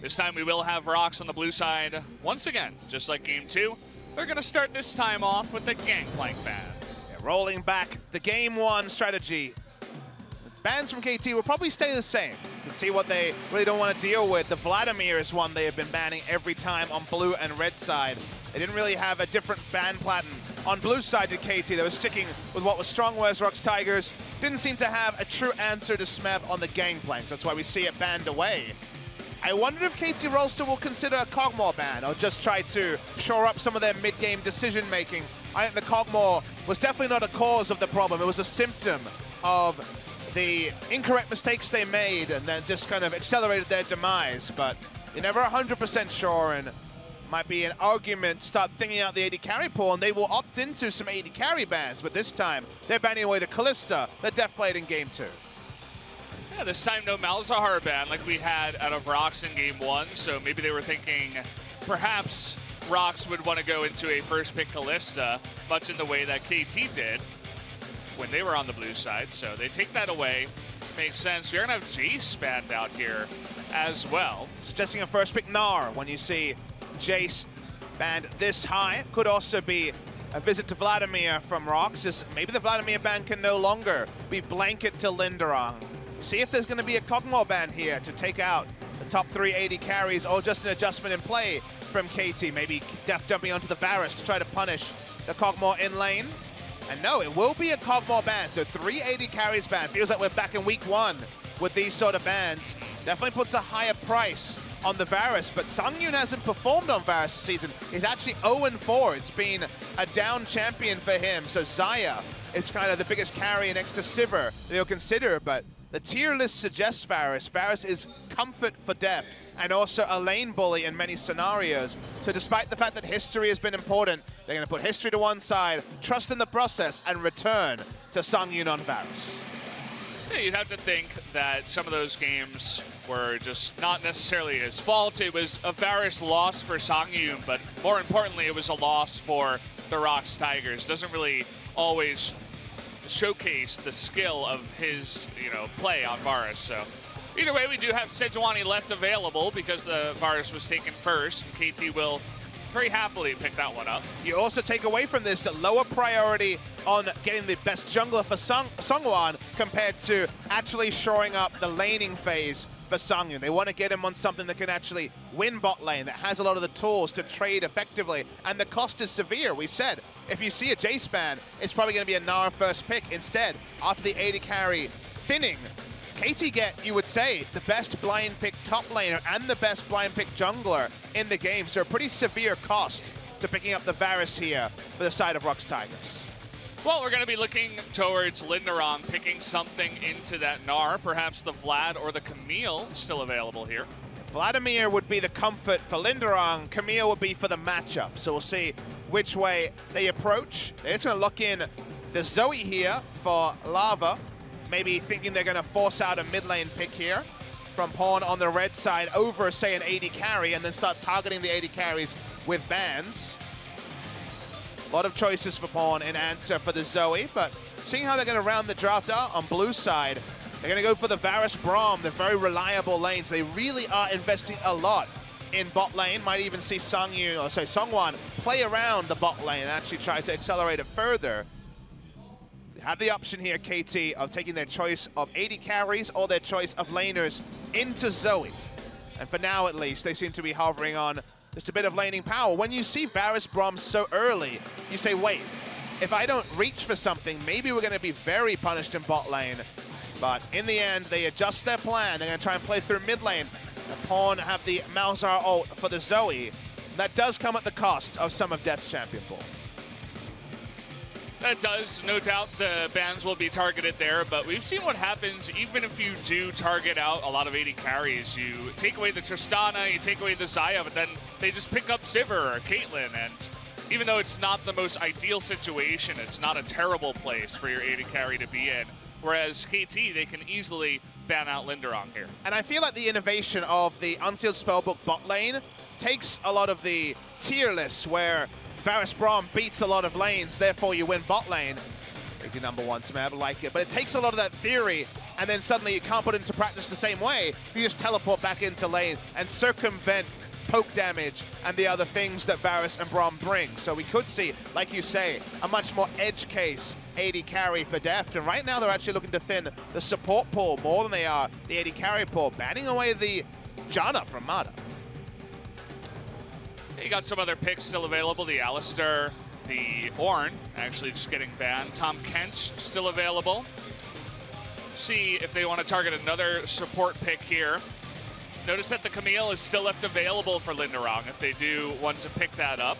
This time we will have ROX on the blue side once again, just like game 2. They're going to start this time off with the Gangplank ban. Yeah, rolling back the game 1 strategy. Bans from KT will probably stay the same. You can see what they really don't want to deal with. The Vladimir is one they have been banning every time on blue and red side. They didn't really have a different ban pattern on blue side to KT. They were sticking with what was strong, whereas ROX Tigers didn't seem to have a true answer to Smeb on the Gangplanks. That's why we see it banned away. I wonder if KT Rolster will consider a Kog'Maw ban or just try to shore up some of their mid-game decision-making. I think the Kog'Maw was definitely not a cause of the problem. It was a symptom of the incorrect mistakes they made and then just kind of accelerated their demise. But you're never 100% sure, and might be an argument to start thinking out the AD carry pool, and they will opt into some AD carry bans. But this time, they're banning away the Kalista, the Deathblade in game 2. Yeah, this time no Malzahar ban like we had out of ROX in game 1, so maybe they were thinking perhaps ROX would want to go into a first pick Kalista, much in the way that KT did when they were on the blue side. So they take that away. Makes sense. We're going to have Jace banned out here as well. Suggesting a first pick Gnar when you see Jace banned this high. Could also be a visit to Vladimir from ROX. As maybe the Vladimir ban can no longer be blanket to Linderong. See if there's going to be a Kog'Maw ban here to take out the top 3 AD carries, or just an adjustment in play from KT. Maybe Def jumping onto the Varus to try to punish the Kog'Maw in lane. And no, it will be a Kog'Maw ban. So 3 AD carries ban. Feels like we're back in week 1 with these sort of bans. Definitely puts a higher price on the Varus, but Sungyun hasn't performed on Varus this season. He's actually 0-4. It's been a down champion for him. So Xayah is kind of the biggest carry next to Sivir that he'll consider, but the tier list suggests Varus. Varus is comfort for Deft and also a lane bully in many scenarios. So despite the fact that history has been important, they're going to put history to one side, trust in the process, and return to Sungyun on Varus. Yeah, you'd have to think that some of those games were just not necessarily his fault. It was a Varus loss for Sungyun, but more importantly, it was a loss for the ROX Tigers. Doesn't really always showcase the skill of his, play on Varus. So either way, we do have Sejuani left available because the Varus was taken first, and KT will very happily pick that one up. You also take away from this a lower priority on getting the best jungler for Seonghwan compared to actually shoring up the laning phase for Sungyun. They want to get him on something that can actually win bot lane, that has a lot of the tools to trade effectively, and the cost is severe. We said, if you see a Jace ban, it's probably going to be a Gnar first pick. Instead, after the AD carry thinning, KT get, you would say, the best blind pick top laner and the best blind pick jungler in the game. So a pretty severe cost to picking up the Varus here for the side of ROX Tigers. Well, we're going to be looking towards Linderong picking something into that Gnar, perhaps the Vlad or the Camille still available here. Vladimir would be the comfort for Linderong, Camille would be for the matchup. So we'll see which way they approach. They're just going to lock in the Zoe here for Lava. Maybe thinking they're going to force out a mid lane pick here from Pawn on the red side over, say, an AD carry, and then start targeting the AD carries with bans. A lot of choices for Pawn in answer for the Zoe, but seeing how they're going to round the draft out on blue side, they're going to go for the Varus Braum, the very reliable lanes. They really are investing a lot in bot lane. Might even see Seonghwan play around the bot lane and actually try to accelerate it further. Have the option here, KT, of taking their choice of AD carries or their choice of laners into Zoe. And for now, at least, they seem to be hovering on just a bit of laning power. When you see Varus Braum so early, you say, wait, if I don't reach for something, maybe we're going to be very punished in bot lane. But in the end, they adjust their plan. They're going to try and play through mid lane. The Pawn have the Malzahar ult for the Zoe. That does come at the cost of some of Death's champion pool. That does, no doubt the bans will be targeted there, but we've seen what happens even if you do target out a lot of AD carries. You take away the Tristana, you take away the Xayah, but then they just pick up Sivir or Caitlyn, and even though it's not the most ideal situation, it's not a terrible place for your AD carry to be in. Whereas KT, they can easily ban out Linderong here. And I feel like the innovation of the Unsealed Spellbook bot lane takes a lot of the tier lists where Varus Braum beats a lot of lanes, therefore you win bot lane. 80 number one, Smeb, I like it. But it takes a lot of that theory and then suddenly you can't put it into practice the same way. You just teleport back into lane and circumvent poke damage and the other things that Varus and Braum bring. So we could see, like you say, a much more edge case AD carry for Deft. And right now they're actually looking to thin the support pool more than they are the AD carry pool, banning away the Janna from Mada. You got some other picks still available. The Alistair, the Ornn, actually just getting banned. Tom Kench still available. See if they want to target another support pick here. Notice that the Camille is still left available for Linderong if they do want to pick that up,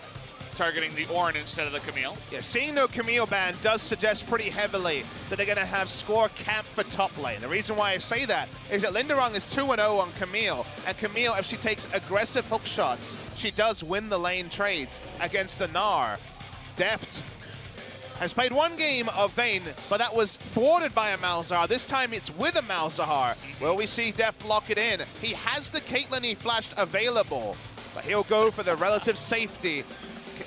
targeting the Ornn instead of the Camille. Yeah, seeing no Camille ban does suggest pretty heavily that they're going to have score camp for top lane. The reason why I say that is that Linderong is 2-0 on Camille, and Camille, if she takes aggressive hook shots, she does win the lane trades against the Gnar. Deft has played one game of Vayne, but that was thwarted by a Malzahar. This time it's with a Malzahar. Will we see Deft lock it in? He has the Caitlyn he flashed available, but he'll go for the relative safety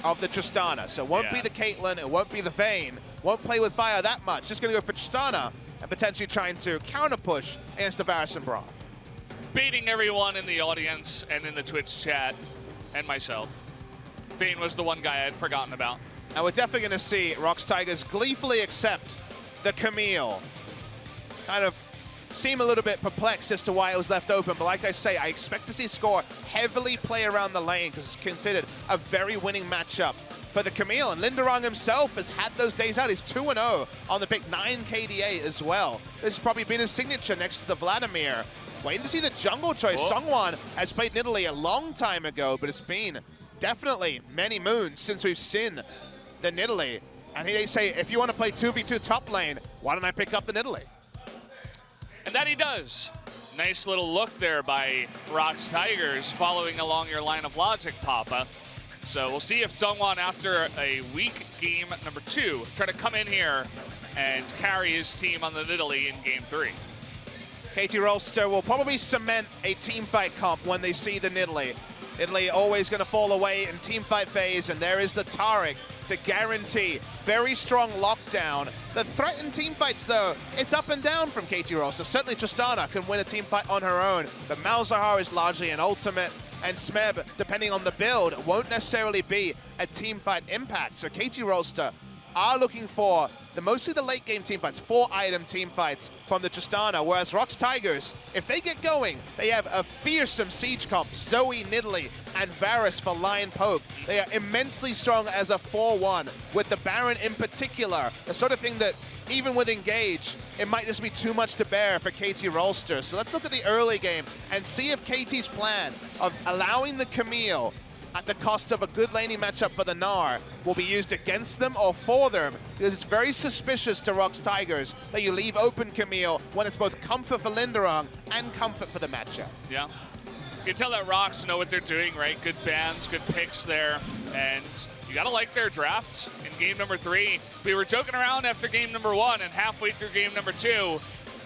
of the Tristana. So it won't be the Caitlyn, it won't be the Vayne, won't play with fire that much. Just gonna go for Tristana and potentially trying to counter push against the Varus and Braum. Baiting everyone in the audience and in the Twitch chat, and myself. Vayne was the one guy I had forgotten about. And we're definitely going to see ROX Tigers gleefully accept the Camille. Kind of seem a little bit perplexed as to why it was left open, but like I say, I expect to see Score heavily play around the lane because it's considered a very winning matchup for the Camille. And Linderong himself has had those days out. He's 2-0 on the pick, 9 KDA as well. This has probably been his signature next to the Vladimir. Waiting to see the jungle choice. Songwon has played Nidalee a long time ago, but it's been definitely many moons since we've seen the Nidalee. And they say, if you want to play 2v2 top lane, why don't I pick up the Nidalee? And that he does. Nice little look there by ROX Tigers, following along your line of logic, Papa. So we'll see if Sungwon, after a weak game number 2, try to come in here and carry his team on the Nidalee in game 3. KT Rolster will probably cement a teamfight comp when they see the Nidalee. Nidalee always going to fall away in teamfight phase, and there is the Taric to guarantee very strong lockdown. The threat in teamfights, though, it's up and down from KT Rolster. Certainly Tristana can win a teamfight on her own, but Malzahar is largely an ultimate, and Smeb, depending on the build, won't necessarily be a teamfight impact. So KT Rolster are looking for mostly the late game teamfights, 4-item teamfights from the Tristana, whereas ROX Tigers, if they get going, they have a fearsome siege comp, Zoe, Nidalee, and Varus for line poke. They are immensely strong as a 4-1, with the Baron in particular, the sort of thing that even with Engage, it might just be too much to bear for KT Rolster. So let's look at the early game and see if KT's plan of allowing the Camille at the cost of a good laning matchup for the Gnar will be used against them or for them, because it's very suspicious to ROX Tigers that you leave open Camille when it's both comfort for Linderong and comfort for the matchup. Yeah. You can tell that ROX know what they're doing, right? Good bans, good picks there, and you gotta like their drafts in game number 3. We were joking around after game number 1, and halfway through game number 2,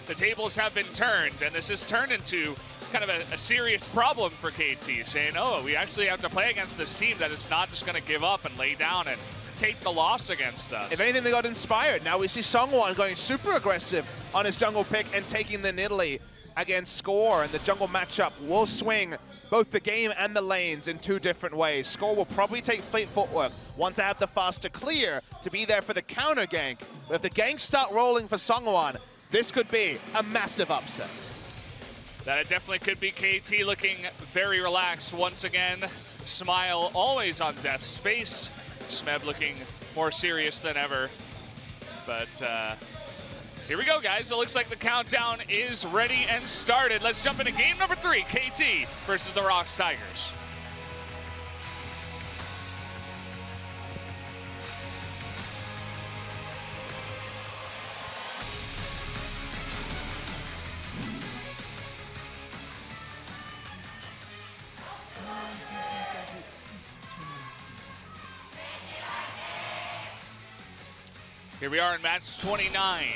the tables have been turned, and this has turned into kind of a serious problem for KT, saying, oh, we actually have to play against this team that is not just going to give up and lay down and take the loss against us. If anything, they got inspired. Now we see Songwon going super aggressive on his jungle pick and taking the Nidalee against Score, and the jungle matchup will swing both the game and the lanes in 2 different ways. Score will probably take Fleet Footwork, want to have the faster clear to be there for the counter gank. But if the ganks start rolling for Songwon, this could be a massive upset. That it definitely could be. KT looking very relaxed once again. Smile always on Deft's face. Smeb looking more serious than ever. But here we go, guys. It looks like the countdown is ready and started. Let's jump into game number 3, KT versus the ROX Tigers. Here we are in match 29.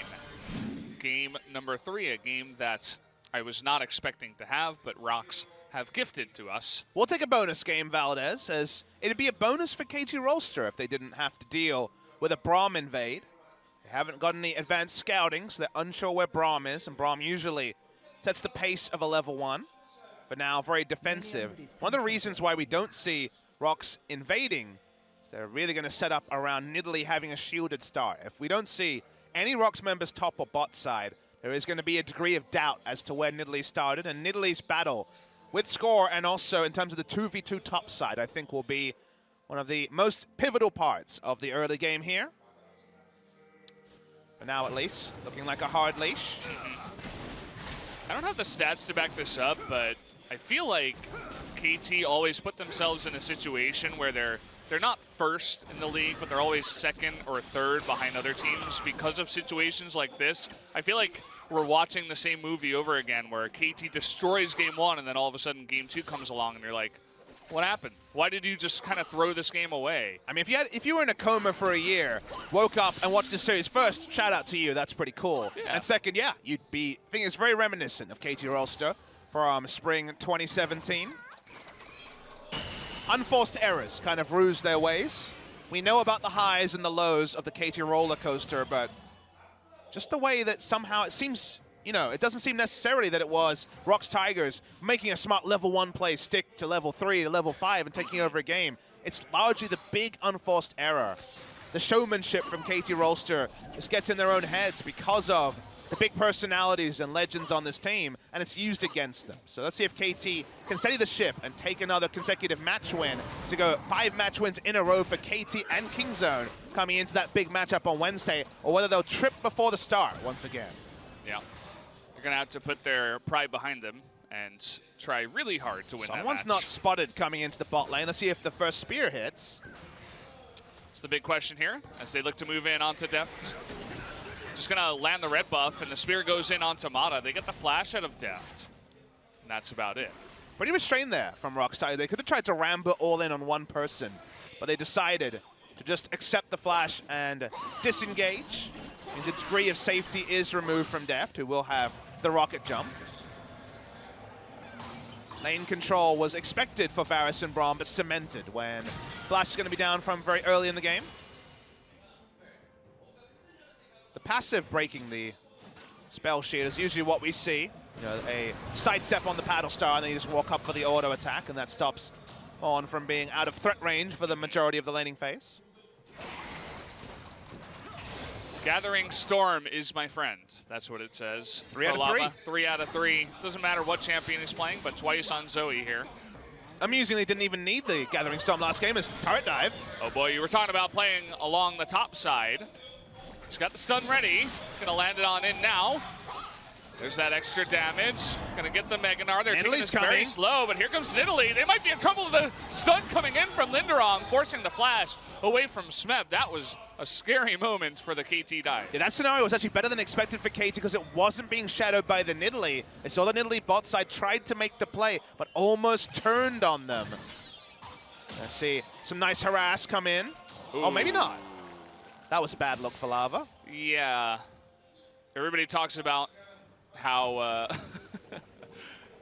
Game number 3, a game that I was not expecting to have, but ROX have gifted to us. We'll take a bonus game, Valdez, as it'd be a bonus for KT Rolster if they didn't have to deal with a Braum invade. They haven't got any advanced scouting, so they're unsure where Braum is, and Braum usually sets the pace of a level 1. But now, very defensive. One of the reasons why we don't see ROX invading is they're really going to set up around Nidalee having a shielded start. If we don't see any ROX members top or bot side, there is going to be a degree of doubt as to where Nidalee started, and Nidalee's battle with score and also in terms of the 2v2 top side, I think will be one of the most pivotal parts of the early game here. For now, at least, looking like a hard leash. I don't have the stats to back this up, but I feel like KT always put themselves in a situation where they're not first in the league, but they're always second or third behind other teams because of situations like this. I feel like we're watching the same movie over again where KT destroys game 1 and then all of a sudden game 2 comes along and you're like, what happened? Why did you just kind of throw this game away? I mean, if you were in a coma for a year, woke up and watched this series, first, shout out to you, that's pretty cool. Yeah. And second, yeah, you'd be, I think it's very reminiscent of KT Rolster from spring 2017. Unforced errors kind of ruse their ways. We know about the highs and the lows of the KT roller coaster, but just the way that somehow it seems, you know, it doesn't seem necessarily that it was ROX Tigers making a smart level 1 play stick to level 3 to level 5 and taking over a game. It's largely the big unforced error. The showmanship from KT Rolster just gets in their own heads because of the big personalities and legends on this team, and it's used against them. So let's see if KT can steady the ship and take another consecutive match win to go 5 match wins in a row for KT and Kingzone coming into that big matchup on Wednesday, or whether they'll trip before the start once again. Yeah, they're gonna have to put their pride behind them and try really hard to win that match. Someone's not spotted coming into the bot lane. Let's see if the first spear hits. It's the big question here as they look to move in onto Deft. Just gonna land the red buff, and the spear goes in onto Mata. They get the flash out of Deft, and that's about it. Pretty restrained there from Rockstar. They could have tried to ramble all in on one person, but they decided to just accept the flash and disengage. Means a degree of safety is removed from Deft, who will have the rocket jump. Lane control was expected for Varus and Braum, but cemented when flash is going to be down from very early in the game. The passive breaking the spell shield is usually what we see. You know, a sidestep on the paddle star, and then you just walk up for the auto attack, and that stops on from being out of threat range for the majority of the laning phase. Gathering Storm is my friend. That's what it says. 3 out of 3. 3 out of 3. Doesn't matter what champion he's playing, but twice on Zoe here. Amusingly, didn't even need the Gathering Storm last game as turret dive. Oh boy, you were talking about playing along the top side. He's got the stun ready. Gonna land it on in now. There's that extra damage. Gonna get the Meganar. They're taking this very slow, but here comes Nidalee. They might be in trouble with the stun coming in from Linderong, forcing the flash away from Smeb. That was a scary moment for the KT dive. Yeah, that scenario was actually better than expected for KT because it wasn't being shadowed by the Nidalee. I saw the Nidalee bot side tried to make the play, but almost turned on them. Let's see some nice harass come in. Ooh. Oh, maybe not. That was a bad look for Lava. Yeah. Everybody talks about how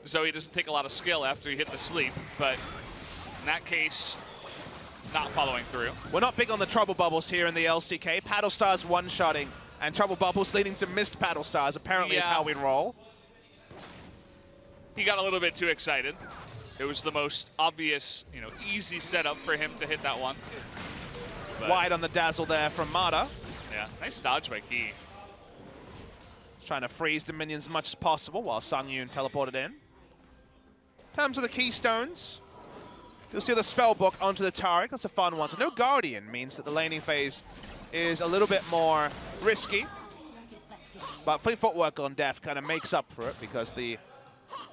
Zoe doesn't take a lot of skill after you hit the sleep, but in that case, not following through. We're not big on the Trouble Bubbles here in the LCK. Paddle Stars one-shotting, and Trouble Bubbles leading to missed Paddle Stars apparently is how we roll. He got a little bit too excited. It was the most obvious, you know, easy setup for him to hit that one. But wide on the dazzle there from Mata. Yeah, nice dodge by Key. Trying to freeze the minions as much as possible while Sungyun teleported in. In terms of the keystones, you'll see the spellbook onto the Taric. That's a fun one. So no Guardian means that the laning phase is a little bit more risky. But Fleet Footwork on Deft kind of makes up for it because the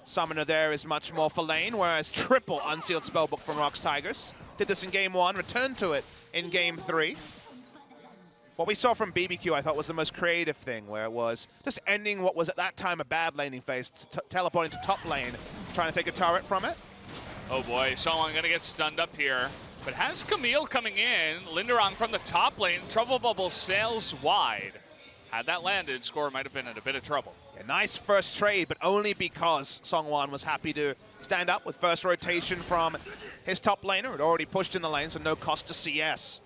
summoner there is much more for lane, whereas triple unsealed spellbook from ROX Tigers. Did this in game 1, returned to it in game 3. What we saw from BBQ, I thought, was the most creative thing, where it was just ending what was at that time a bad laning phase, teleporting to top lane, trying to take a turret from it. Oh boy, Solon gonna get stunned up here, but has Camille coming in. Linderong from the top lane, Trouble Bubble sails wide. Had that landed, score might have been in a bit of trouble. A nice first trade, but only because Songwan was happy to stand up with first rotation from his top laner. It already pushed in the lane, so no cost to CS.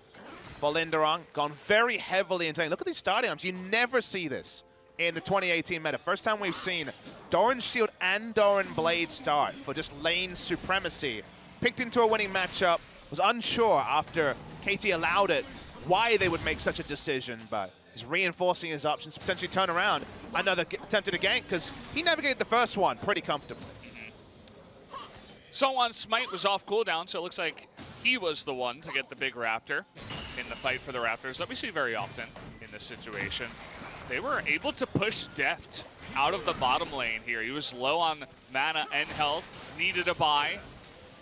for Linderong. Gone very heavily into lane. Look at these starting items. You never see this in the 2018 meta. First time we've seen Doran Shield and Doran Blade start for just lane supremacy. Picked into a winning matchup. Was unsure after KT allowed it why they would make such a decision, but he's reinforcing his options to potentially turn around another attempted a gank because he navigated the first one pretty comfortably. Songwon's smite was off cooldown, so it looks like he was the one to get the big Raptor in the fight for the Raptors that we see very often in this situation. They were able to push Deft out of the bottom lane here. He was low on mana and health, needed a buy,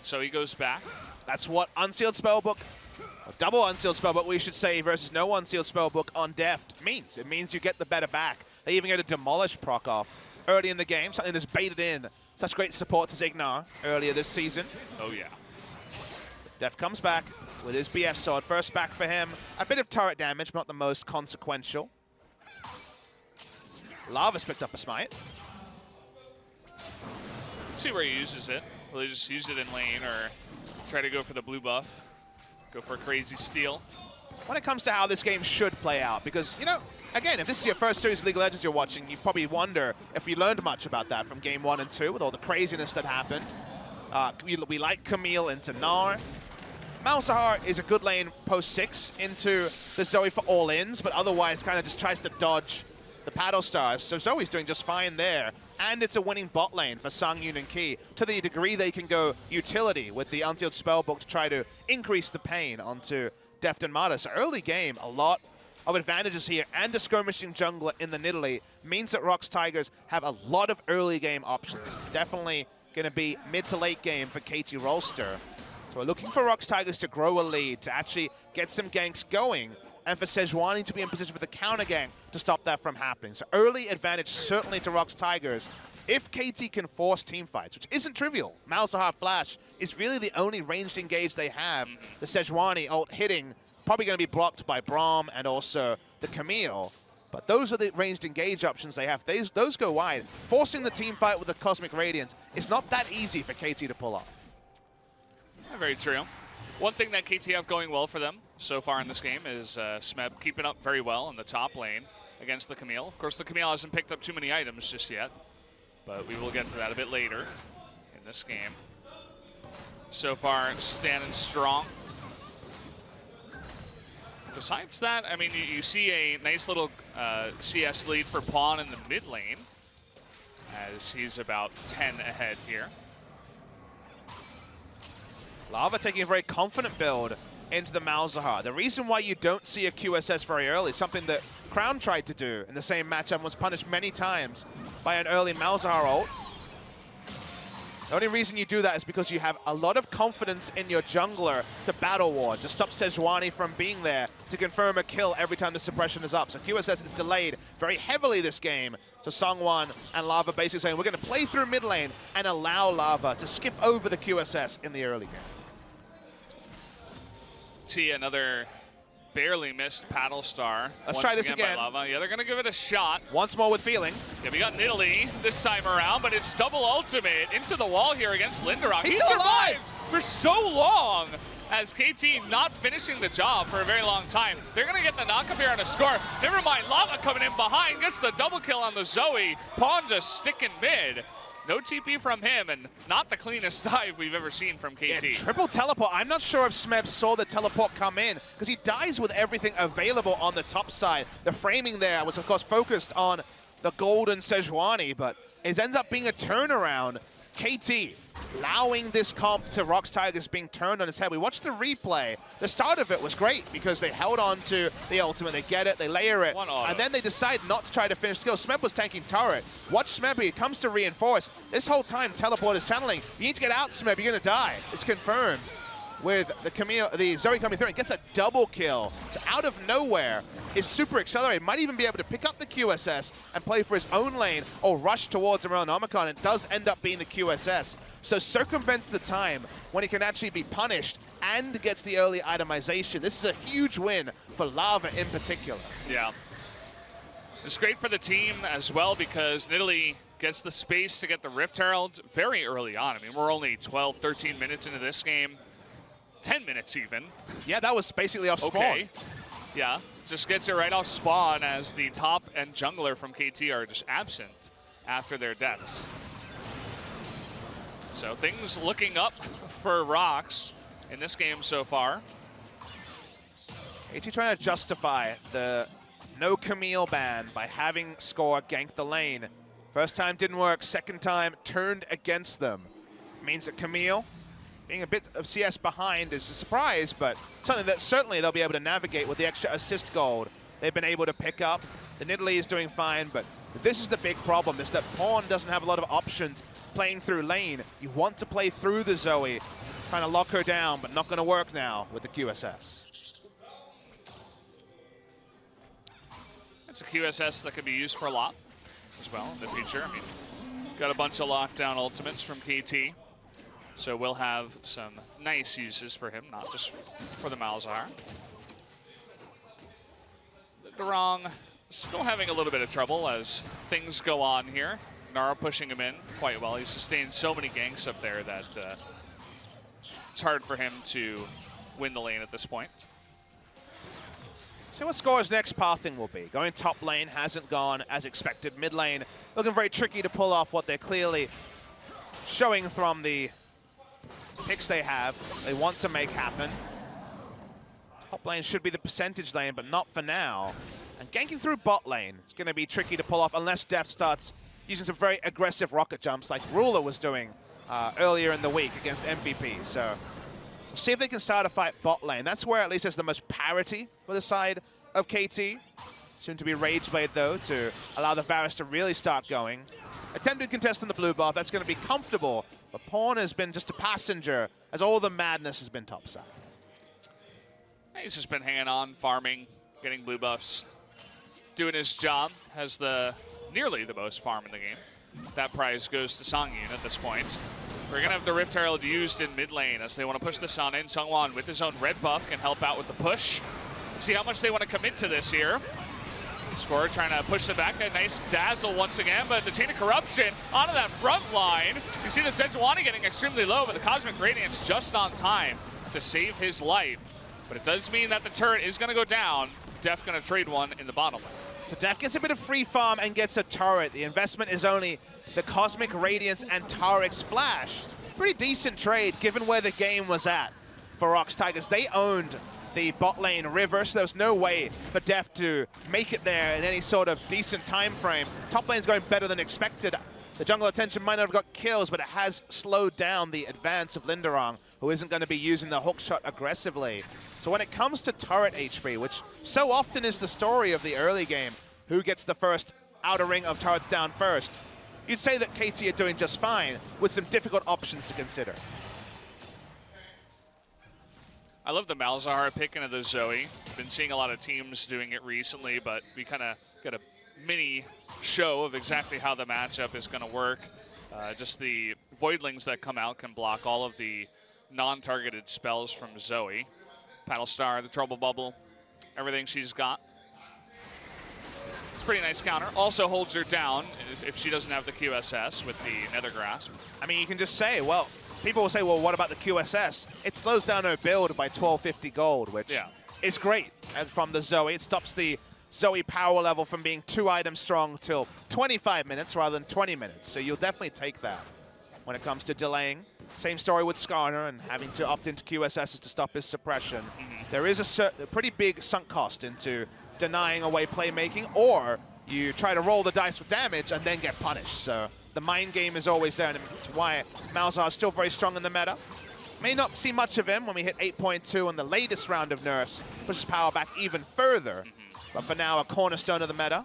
so he goes back. That's what Unsealed Spellbook, or double Unsealed Spellbook we should say, versus no Unsealed Spellbook on Deft means. It means you get the better back. They even get a Demolish proc off early in the game, something that's baited in such great support to Zignar earlier this season. Oh yeah. Deft comes back with his BF sword. First back for him. A bit of turret damage, but not the most consequential. Lava's picked up a smite. Let's see where he uses it. Will he just use it in lane or try to go for the blue buff? Go for a crazy steal? When it comes to how this game should play out, because, you know, again, if this is your first series of League of Legends you're watching, you probably wonder if you learned much about that from game 1 and 2 with all the craziness that happened. We like Camille into Gnar. Malzahar is a good lane post 6 into the Zoe for all-ins, but otherwise kind of just tries to dodge the paddle stars. So Zoe's doing just fine there. And it's a winning bot lane for Songyun and Ki to the degree they can go utility with the Unsealed Spellbook to try to increase the pain onto Deft and Mata. So early game, a lot of advantages here, and a skirmishing jungler in the Nidalee means that ROX Tigers have a lot of early game options. It's definitely going to be mid to late game for KT Rolster. So we're looking for ROX Tigers to grow a lead, to actually get some ganks going, and for Sejuani to be in position for the counter gank to stop that from happening. So early advantage certainly to ROX Tigers. If KT can force team fights, which isn't trivial, Malzahar Flash is really the only ranged engage they have. The Sejuani ult hitting, probably going to be blocked by Braum and also the Camille. But those are the ranged engage options they have. Those go wide. Forcing the team fight with the Cosmic Radiance is not that easy for KT to pull off. Very true. One thing that KT have going well for them so far in this game is Smeb keeping up very well in the top lane against the Camille. Of course, the Camille hasn't picked up too many items just yet, but we will get to that a bit later in this game. So far, standing strong. Besides that, I mean, you see a nice little CS lead for Pawn in the mid lane, as he's about 10 ahead here. Lava taking a very confident build into the Malzahar. The reason why you don't see a QSS very early, something that Crown tried to do in the same matchup and was punished many times by an early Malzahar ult. The only reason you do that is because you have a lot of confidence in your jungler to battle ward, to stop Sejuani from being there, to confirm a kill every time the suppression is up. So QSS is delayed very heavily this game. So Songwon and Lava basically saying, we're going to play through mid lane and allow Lava to skip over the QSS in the early game. See another barely missed paddle star. Let's try this again. By Lava. Yeah, they're going to give it a shot. Once more with feeling. Yeah, we got Nidalee this time around, but it's double ultimate into the wall here against Linderong. He's He still alive survives for so long as KT not finishing the job for a very long time. They're going to get the knock up here on a score. Never mind, Lava coming in behind, gets the double kill on the Zoe. Pawn just sticking mid. No TP from him, and not the cleanest dive we've ever seen from KT. Yeah, triple teleport. I'm not sure if Smeb saw the teleport come in, because he dies with everything available on the top side. The framing there was, of course, focused on the golden Sejuani, but it ends up being a turnaround. KT allowing this comp to ROX Tigers being turned on its head. We watched the replay. The start of it was great because they held on to the ultimate. They get it, they layer it, and then they decide not to try to finish the kill. Smeb was tanking turret. Watch Smeb, he comes to reinforce. This whole time, teleport is channeling. You need to get out, Smeb, you're gonna die. It's confirmed with the Zoe coming through and gets a double kill. So out of nowhere is super accelerated. Might even be able to pick up the QSS and play for his own lane or rush towards around Omicron. It does end up being the QSS. So circumvents the time when he can actually be punished and gets the early itemization. This is a huge win for Lava in particular. Yeah. It's great for the team as well because Nidalee gets the space to get the Rift Herald very early on. I mean, we're only 12, 13 minutes into this game. 10 minutes even. Yeah, that was basically off spawn. Okay. Yeah, just gets it right off spawn as the top and jungler from KT are just absent after their deaths. So things looking up for ROX in this game so far. KT trying to justify the no Camille ban by having Score gank the lane. First time didn't work, second time turned against them. Means that Camille, being a bit of CS behind, is a surprise, but something that certainly they'll be able to navigate with the extra assist gold they've been able to pick up. The Nidalee is doing fine, but this is the big problem, is that Pawn doesn't have a lot of options playing through lane. You want to play through the Zoe, trying to lock her down, but not going to work now with the QSS. It's a QSS that can be used for a lot as well in the future. I mean, got a bunch of lockdown ultimates from KT, so we'll have some nice uses for him, not just for the Malzahar. Durang still having a little bit of trouble as things go on here. Nara pushing him in quite well. He's sustained so many ganks up there that it's hard for him to win the lane at this point. See what Score's next pathing will be. Going top lane hasn't gone as expected. Mid lane looking very tricky to pull off what they're clearly showing from the picks they have. They want to make happen. Top lane should be the percentage lane, but not for now. And ganking through bot lane is going to be tricky to pull off unless Def starts using some very aggressive rocket jumps like Ruler was doing earlier in the week against MVP. So we'll see if they can start a fight bot lane. That's where at least there's the most parity for the side of KT. Soon to be Rageblade though, to allow the Varus to really start going. Attempted contest in the blue buff, that's going to be comfortable. But Pawn has been just a passenger as all the madness has been topside. He's just been hanging on, farming, getting blue buffs, doing his job. Has the nearly the most farm in the game. That prize goes to Songyun at this point. We're going to have the Rift Herald used in mid lane as they want to push the Sun in. Seongwon with his own red buff can help out with the push. Let's see how much they want to commit to this here. Score trying to push them back. A nice dazzle once again, but the Chain of Corruption onto that front line. You see the Sejuani getting extremely low, but the Cosmic Radiance just on time to save his life. But it does mean that the turret is going to go down. Def going to trade one in the bottom lane. So Def gets a bit of free farm and gets a turret. The investment is only the Cosmic Radiance and Tarek's Flash. Pretty decent trade given where the game was at for ROX Tigers. They owned the bot lane river, so there was no way for Def to make it there in any sort of decent time frame. Top lane's going better than expected. The jungle attention might not have got kills, but it has slowed down the advance of Linderong, who isn't going to be using the hook shot aggressively. So when it comes to turret HP, which so often is the story of the early game, who gets the first outer ring of turrets down first, you'd say that KT are doing just fine with some difficult options to consider. I love the Malzahar pick into the Zoe. Been seeing a lot of teams doing it recently, but we kind of got a mini show of exactly how the matchup is going to work. Just the Voidlings that come out can block all of the non-targeted spells from Zoe. Paddle Star, the Trouble Bubble, everything she's got. It's a pretty nice counter. Also holds her down if she doesn't have the QSS with the Nether Grasp. I mean, you can just say, well, people will say, well, what about the QSS? It slows down her build by 1250 gold, which is great. And from the Zoe, it stops the Zoe power level from being 2 items strong till 25 minutes rather than 20 minutes. So you'll definitely take that when it comes to delaying. Same story with Skarner and having to opt into QSSs to stop his suppression. There is a pretty big sunk cost into denying away playmaking, or you try to roll the dice with damage and then get punished. So the mind game is always there, and it's why Malzahar is still very strong in the meta. May not see much of him when we hit 8.2 in the latest round of nerfs, pushes power back even further. But for now, a cornerstone of the meta.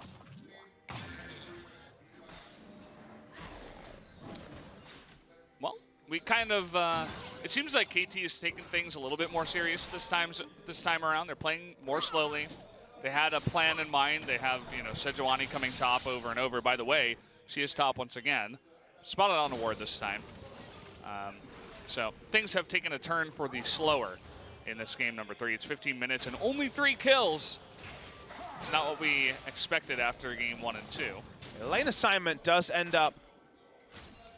Well, we kind of, it seems like KT is taking things a little bit more serious this time around. They're playing more slowly. They had a plan in mind. They have, you know, Sejuani coming top over and over. By the way, she is top once again. Spotted on the ward this time. So things have taken a turn for the slower in this game number 3. It's 15 minutes and only 3 kills. It's not what we expected after game 1 and 2. The lane assignment does end up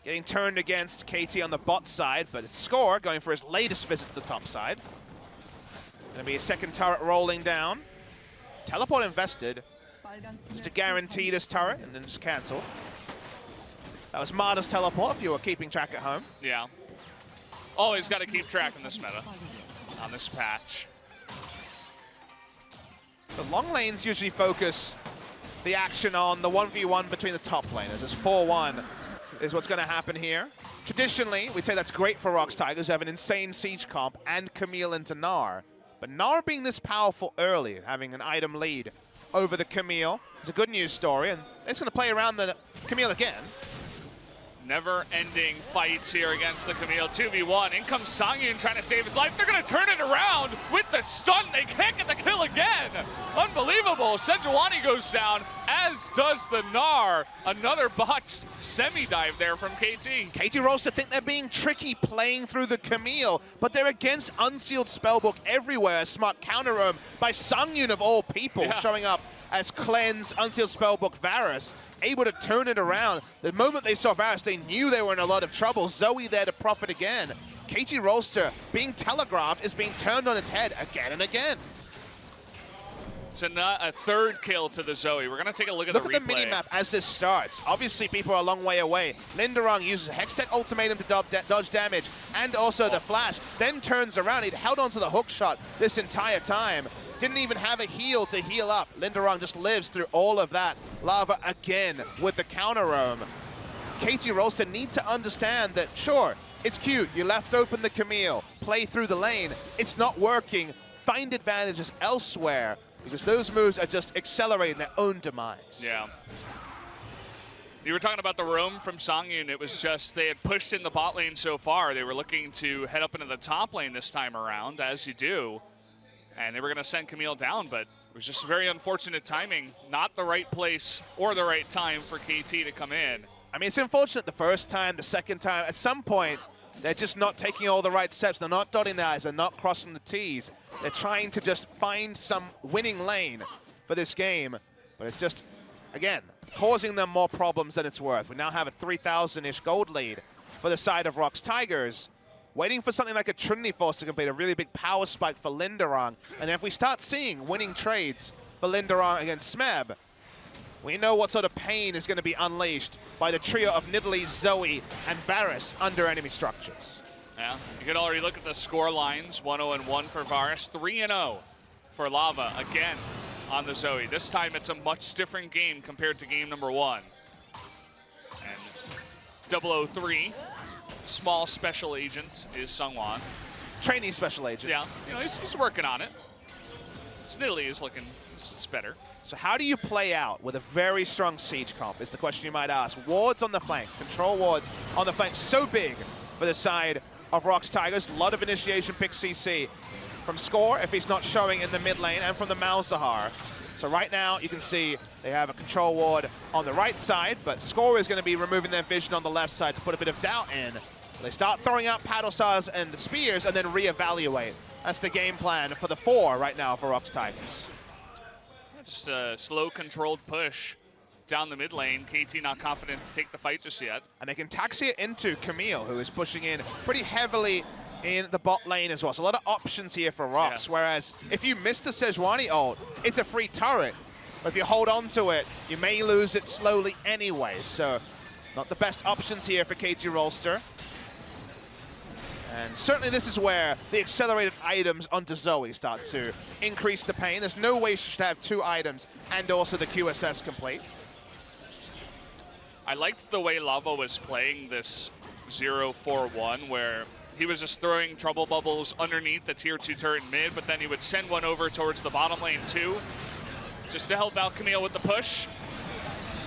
getting turned against KT on the bot side, but it's Score going for his latest visit to the top side. Gonna be a second turret rolling down. Teleport invested just to guarantee this turret and then just cancel. That was Marta's teleport if you were keeping track at home. Yeah. Always got to keep track in this meta, on this patch. The long lanes usually focus the action on the 1v1 between the top laners. It's 4-1 is what's going to happen here. Traditionally, we'd say that's great for ROX Tigers. They have an insane siege comp and Camille into Gnar. But Gnar being this powerful early, having an item lead over the Camille, is a good news story. And it's going to play around the Camille again. Never-ending fights here against the Camille 2v1. In comes Songyun trying to save his life. They're going to turn it around with the stun. They can't get the kill again. Unbelievable. Sejuani goes down, as does the Gnar. Another botched semi-dive there from KT. KT Rolster think they're being tricky playing through the Camille, but they're against Unsealed Spellbook everywhere. A smart counter roam by Songyun of all people, showing up as Cleanse, Unsealed Spellbook, Varus, able to turn it around. The moment they saw Varus, they knew they were in a lot of trouble. Zoe there to profit again. KT Rolster, being telegraphed, is being turned on its head again and again. It's a third kill to the Zoe. We're going to take a look at the replay. Look at the mini-map as this starts. Obviously, people are a long way away. Linderung uses Hextech Ultimatum to dodge damage and also the flash, then turns around. He'd held onto the hook shot this entire time. Didn't even have a heal to heal up. Linderung just lives through all of that. Lava again with the counter roam. KT Rolster need to understand that, sure, it's cute. You left open the Camille, play through the lane. It's not working. Find advantages elsewhere, because those moves are just accelerating their own demise. Yeah. You were talking about the roam from Songyun. It was just they had pushed in the bot lane so far. They were looking to head up into the top lane this time around, as you do. And they were going to send Camille down, but it was just very unfortunate timing. Not the right place or the right time for KT to come in. I mean, it's unfortunate the first time, the second time. At some point, they're just not taking all the right steps. They're not dotting the I's. They're not crossing the T's. They're trying to just find some winning lane for this game. But it's just, again, causing them more problems than it's worth. We now have a 3,000-ish gold lead for the side of ROX Tigers. Waiting for something like a Trinity Force to complete, a really big power spike for Linderung. And if we start seeing winning trades for Linderung against Smeb, we know what sort of pain is going to be unleashed by the trio of Nidalee, Zoe, and Varus under enemy structures. Yeah, you can already look at the score lines. 1-0-1 for Varus, 3-0 for Lava, again on the Zoe. This time it's a much different game compared to game number 1. And 003. Small special agent is Sungwon. Trainee special agent. Yeah, you know, he's working on it. Nidalee is looking, it's better. So how do you play out with a very strong siege comp is the question you might ask. Wards on the flank, control wards on the flank, so big for the side of ROX Tigers. A lot of initiation pick CC from Score if he's not showing in the mid lane, and from the Malzahar. So right now you can see they have a control ward on the right side, but Score is going to be removing their vision on the left side to put a bit of doubt in. They start throwing out paddle stars and spears and then reevaluate. That's the game plan for the 4 right now for ROX Tigers. Just a slow, controlled push down the mid lane. KT not confident to take the fight just yet. And they can taxi it into Camille, who is pushing in pretty heavily in the bot lane as well. So a lot of options here for ROX, whereas if you miss the Sejuani ult, it's a free turret. But if you hold on to it, you may lose it slowly anyway. So not the best options here for KT Rolster. And certainly this is where the accelerated items onto Zoe start to increase the pain. There's no way she should have 2 items and also the QSS complete. I liked the way Lava was playing this 0-4-1, where he was just throwing trouble bubbles underneath the tier 2 turret in mid, but then he would send one over towards the bottom lane too, just to help out Camille with the push.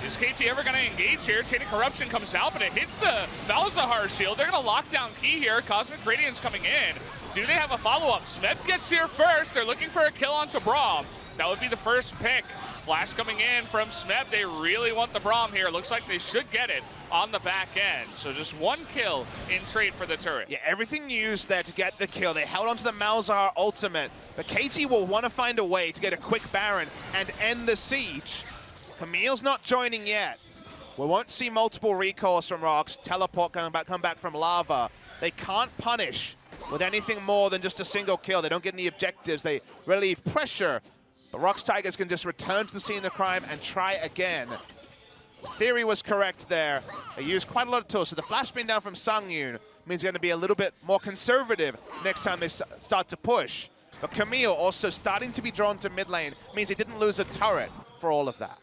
Is KT ever going to engage here? Chain of Corruption comes out, but it hits the Malzahar shield. They're going to lock down Key here. Cosmic Radiance coming in. Do they have a follow-up? Smeb gets here first. They're looking for a kill onto Braum. That would be the first pick. Flash coming in from Smeb. They really want the Braum here. Looks like they should get it on the back end. So just 1 kill in trade for the turret. Yeah, everything used there to get the kill. They held onto the Malzahar ultimate, but KT will want to find a way to get a quick Baron and end the siege. Camille's not joining yet. We won't see multiple recalls from ROX. Teleport come back from Lava. They can't punish with anything more than just a single kill. They don't get any objectives. They relieve pressure But ROX Tigers can just return to the scene of the crime and try again. The theory was correct there. They used quite a lot of tools. So the flash beam down from Sungyun means they're going to be a little bit more conservative next time they start to push. But Camille also starting to be drawn to mid lane means he didn't lose a turret for all of that.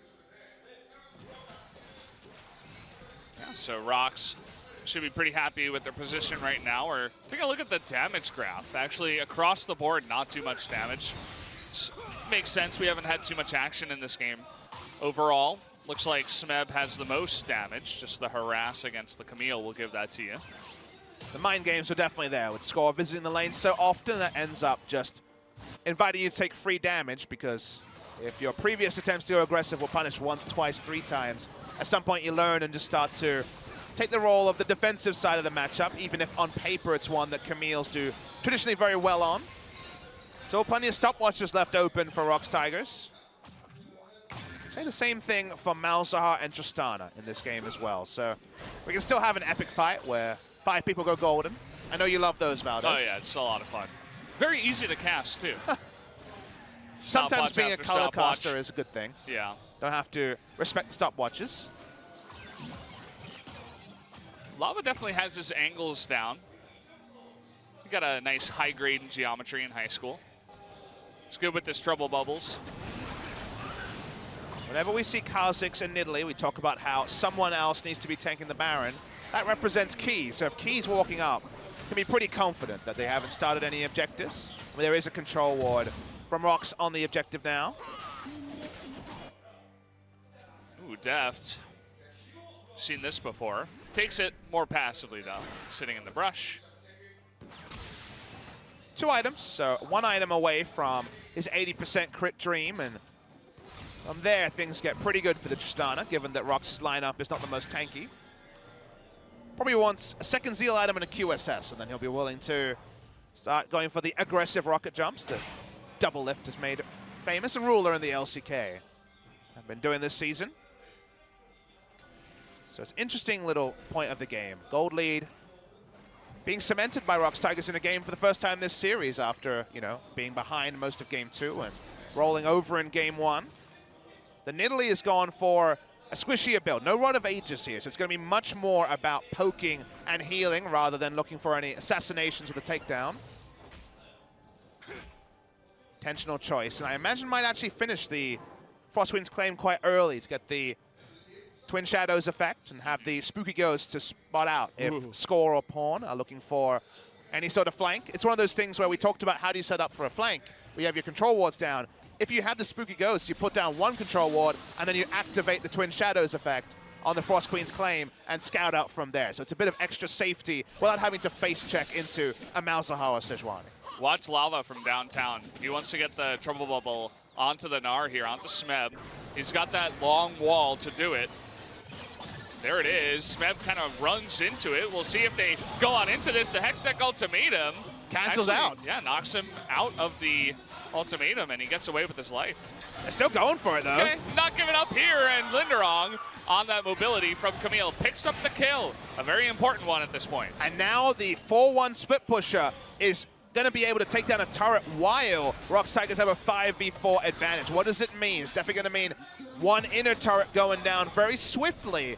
Yeah, so ROX should be pretty happy with their position right now. Or take a look at the damage graph. Actually, across the board, not too much damage. Makes sense. We haven't had too much action in this game. Overall, looks like Smeb has the most damage. Just the harass against the Camille will give that to you. The mind games were definitely there with Score visiting the lane so often that ends up just inviting you to take free damage, because if your previous attempts to go aggressive were punished once, twice, 3 times, at some point you learn and just start to take the role of the defensive side of the matchup, even if on paper it's one that Camille's do traditionally very well on. Still plenty of stopwatches left open for ROX Tigers. Say the same thing for Malzahar and Tristana in this game as well. So we can still have an epic fight where 5 people go golden. I know you love those, Valdez. Oh yeah, it's a lot of fun. Very easy to cast too. Sometimes being a color caster is a good thing. Yeah. Don't have to respect the stopwatches. Lava definitely has his angles down. He got a nice high grade in geometry in high school. He's good with his trouble bubbles. Whenever we see Kha'Zix in Nidalee, we talk about how someone else needs to be tanking the Baron. That represents Key, so if Key's walking up, can be pretty confident that they haven't started any objectives. There is a control ward from ROX on the objective now. Ooh, deft. Seen this before. Takes it more passively though, sitting in the brush. 2 items, so 1 item away from his 80% crit dream, and from there things get pretty good for the Tristana, given that ROX's lineup is not the most tanky. Probably wants a second Zeal item and a QSS, and then he'll be willing to start going for the aggressive rocket jumps that Double Lift has made famous. A ruler in the LCK. I've been doing this season. So it's an interesting little point of the game. Gold lead being cemented by ROX Tigers in a game for the first time this series after, you know, being behind most of game 2 and rolling over in game 1. The Nidalee has gone for a squishier build. No Rod of Ages here, so it's going to be much more about poking and healing rather than looking for any assassinations with a takedown. Intentional choice, and I imagine might actually finish the Frostwind's claim quite early to get the Twin Shadows effect and have the Spooky Ghost to spot out if Score or Pawn are looking for any sort of flank. It's one of those things where we talked about how do you set up for a flank. We have your control wards down. If you have the Spooky Ghost, you put down 1 control ward and then you activate the Twin Shadows effect on the Frost Queen's claim and scout out from there. So it's a bit of extra safety without having to face check into a Malzahar or Sejuani. Watch Lava from downtown. He wants to get the trouble bubble onto the Gnar here, onto Smeb. He's got that long wall to do it. There it is. Smeb kind of runs into it. We'll see if they go on into this. The Hextech ultimatum cancels out. Yeah, knocks him out of the ultimatum, and he gets away with his life. They're still going for it, though. Okay, not giving up here, and Linderong on that mobility from Camille picks up the kill. A very important one at this point. And now the 4-1 split pusher is going to be able to take down a turret while ROX Tigers have a 5v4 advantage. What does it mean? It's definitely going to mean 1 inner turret going down very swiftly.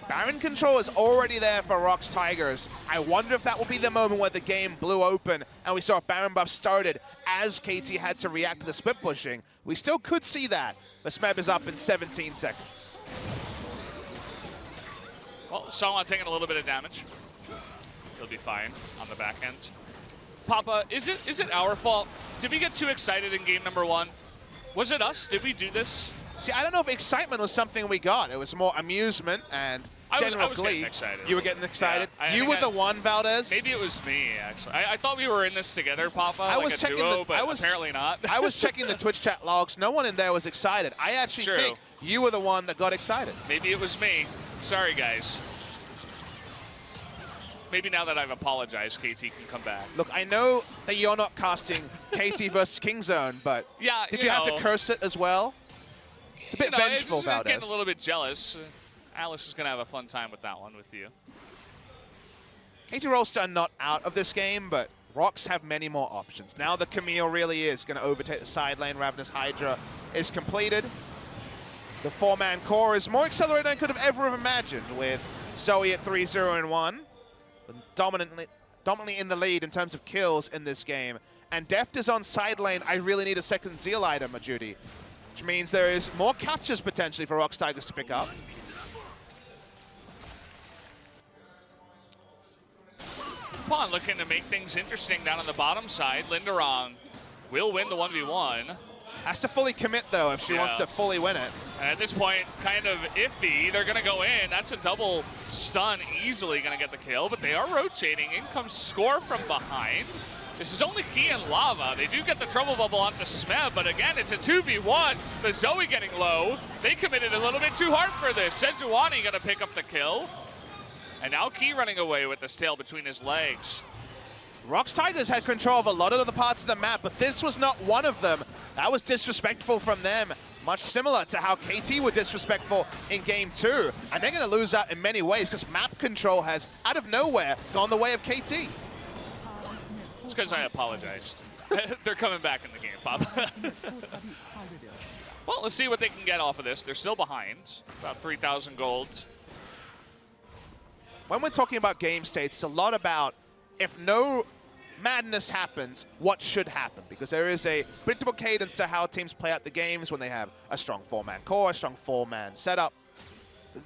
Baron control is already there for ROX Tigers. I wonder if that will be the moment where the game blew open and we saw Baron buff started as KT had to react to the split pushing. We still could see that, but Smeb is up in 17 seconds. Well, Songwan taking a little bit of damage. He'll be fine on the back end. Papa, is it our fault? Did we get too excited in game number 1? Was it us? Did we do this? See, I don't know if excitement was something we got. It was more amusement and general I was glee. Getting excited. You were getting excited? Yeah, you were the one, Valdez? Maybe it was me, actually. I thought we were in this together, Papa, I like was a checking duo, but apparently not. I was checking the Twitch chat logs. No one in there was excited. I actually think you were the one that got excited. Maybe it was me. Sorry, guys. Maybe now that I've apologized, KT can come back. Look, I know that you're not casting KT versus Kingzone, but yeah, did you have to curse it as well? It's a bit vengeful, Valdez. I'm getting a little bit jealous. Alice is going to have a fun time with that one with you. KT Rolster are not out of this game, but ROX have many more options. Now the Camille really is going to overtake the side lane. Ravenous Hydra is completed. The 4-man core is more accelerated than I could have ever have imagined, with Zoe at 3-0-1, dominantly in the lead in terms of kills in this game. And Deft is on side lane. I really need a second Zeal item, Judy, which means there is more catches potentially for ROX Tigers to pick up. Upon looking to make things interesting down on the bottom side, Linderong will win the 1v1. Has to fully commit, though, if she wants to fully win it. And at this point, kind of iffy. They're going to go in. That's a double stun, easily going to get the kill, but they are rotating. In comes Score from behind. This is only Key and Lava. They do get the trouble bubble onto Smev, but again, it's a 2v1. The Zoe getting low. They committed a little bit too hard for this. Sejuani going to pick up the kill. And now Key running away with this tail between his legs. ROX Tigers had control of a lot of the parts of the map, but this was not one of them. That was disrespectful from them, much similar to how KT were disrespectful in Game 2. And they're going to lose out in many ways because map control has, out of nowhere, gone the way of KT. It's because I apologized. They're coming back in the game, Bob. Well, let's see what they can get off of this. They're still behind, about 3,000 gold. When we're talking about game states, it's a lot about if no madness happens, what should happen? Because there is a predictable cadence to how teams play out the games when they have a strong 4-man core, a strong 4-man setup.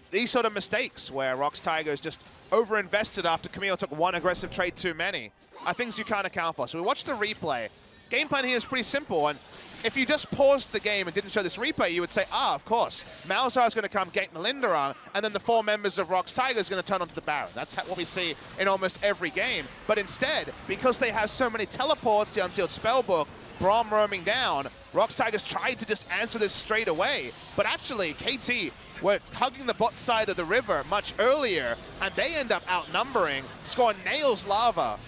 These sort of mistakes where ROX Tigers just overinvested after Camille took one aggressive trade too many are things you can't account for. So we watched the replay. Game plan here is pretty simple, and if you just paused the game and didn't show this replay, you would say, of course, Malzahar is going to come gank the Linderong, and then the 4 members of ROX Tigers are going to turn onto the Baron. That's what we see in almost every game. But instead, because they have so many teleports, the Unsealed Spellbook, Braum roaming down, ROX Tigers tried to just answer this straight away. But actually, KT were hugging the bot side of the river much earlier, and they end up outnumbering. Score nails Lava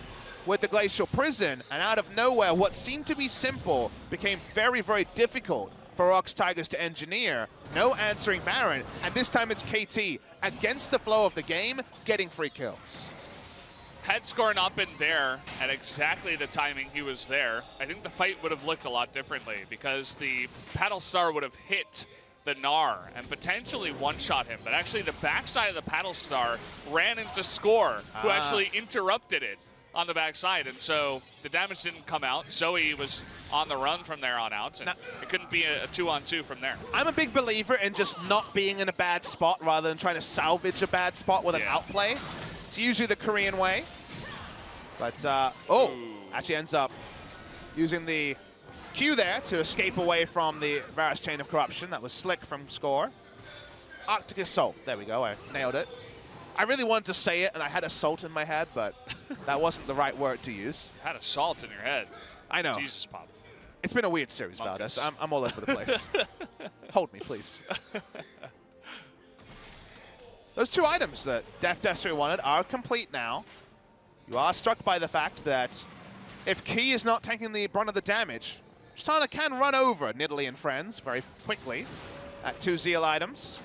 with the Glacial Prison, and out of nowhere, what seemed to be simple became very, very difficult for ROX Tigers to engineer. No answering Baron, and this time it's KT against the flow of the game, getting free kills. Had Score not been there at exactly the timing he was there, I think the fight would have looked a lot differently, because the Paddle Star would have hit the Gnar and potentially one-shot him, but actually the backside of the Paddle Star ran into Score, who actually interrupted it on the backside, and so the damage didn't come out. Zoe was on the run from there on out, and it couldn't be a 2-on-2 from there. I'm a big believer in just not being in a bad spot rather than trying to salvage a bad spot with an outplay. It's usually the Korean way. But, actually ends up using the Q there to escape away from the Varus Chain of Corruption. That was slick from Score. Arctic Assault. There we go. I nailed it. I really wanted to say it, and I had assault in my head, but that wasn't the right word to use. You had assault in your head. I know. Jesus, Pop. It's been a weird series, Valdez. I'm all over the place. Hold me, please. Those 2 items that Def desperately wanted are complete now. You are struck by the fact that if Key is not taking the brunt of the damage, Tristana can run over Nidalee and friends very quickly at 2 Zeal items.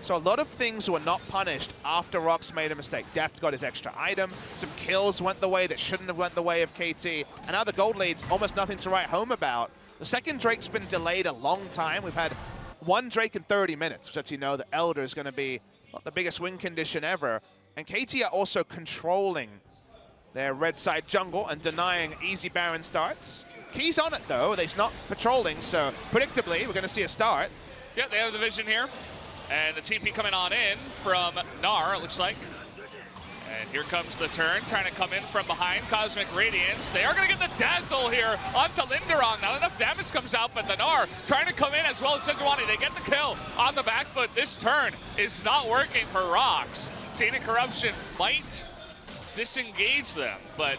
So a lot of things were not punished after ROX made a mistake. Deft got his extra item, some kills went the way that shouldn't have went the way of KT, and now the gold lead's almost nothing to write home about. The second Drake's been delayed a long time. We've had 1 Drake in 30 minutes, which lets you know the Elder is going to be the biggest win condition ever. And KT are also controlling their red side jungle and denying easy Baron starts. Key's on it though, he's not patrolling, so predictably we're going to see a start. Yeah, they have the vision here. And the TP coming on in from Gnar, it looks like. And here comes the turn, trying to come in from behind. Cosmic Radiance. They are going to get the Dazzle here onto Linderong. Not enough damage comes out, but the Gnar trying to come in as well as Sejuani. They get the kill on the back foot. This turn is not working for ROX. Chain of Corruption might disengage them, but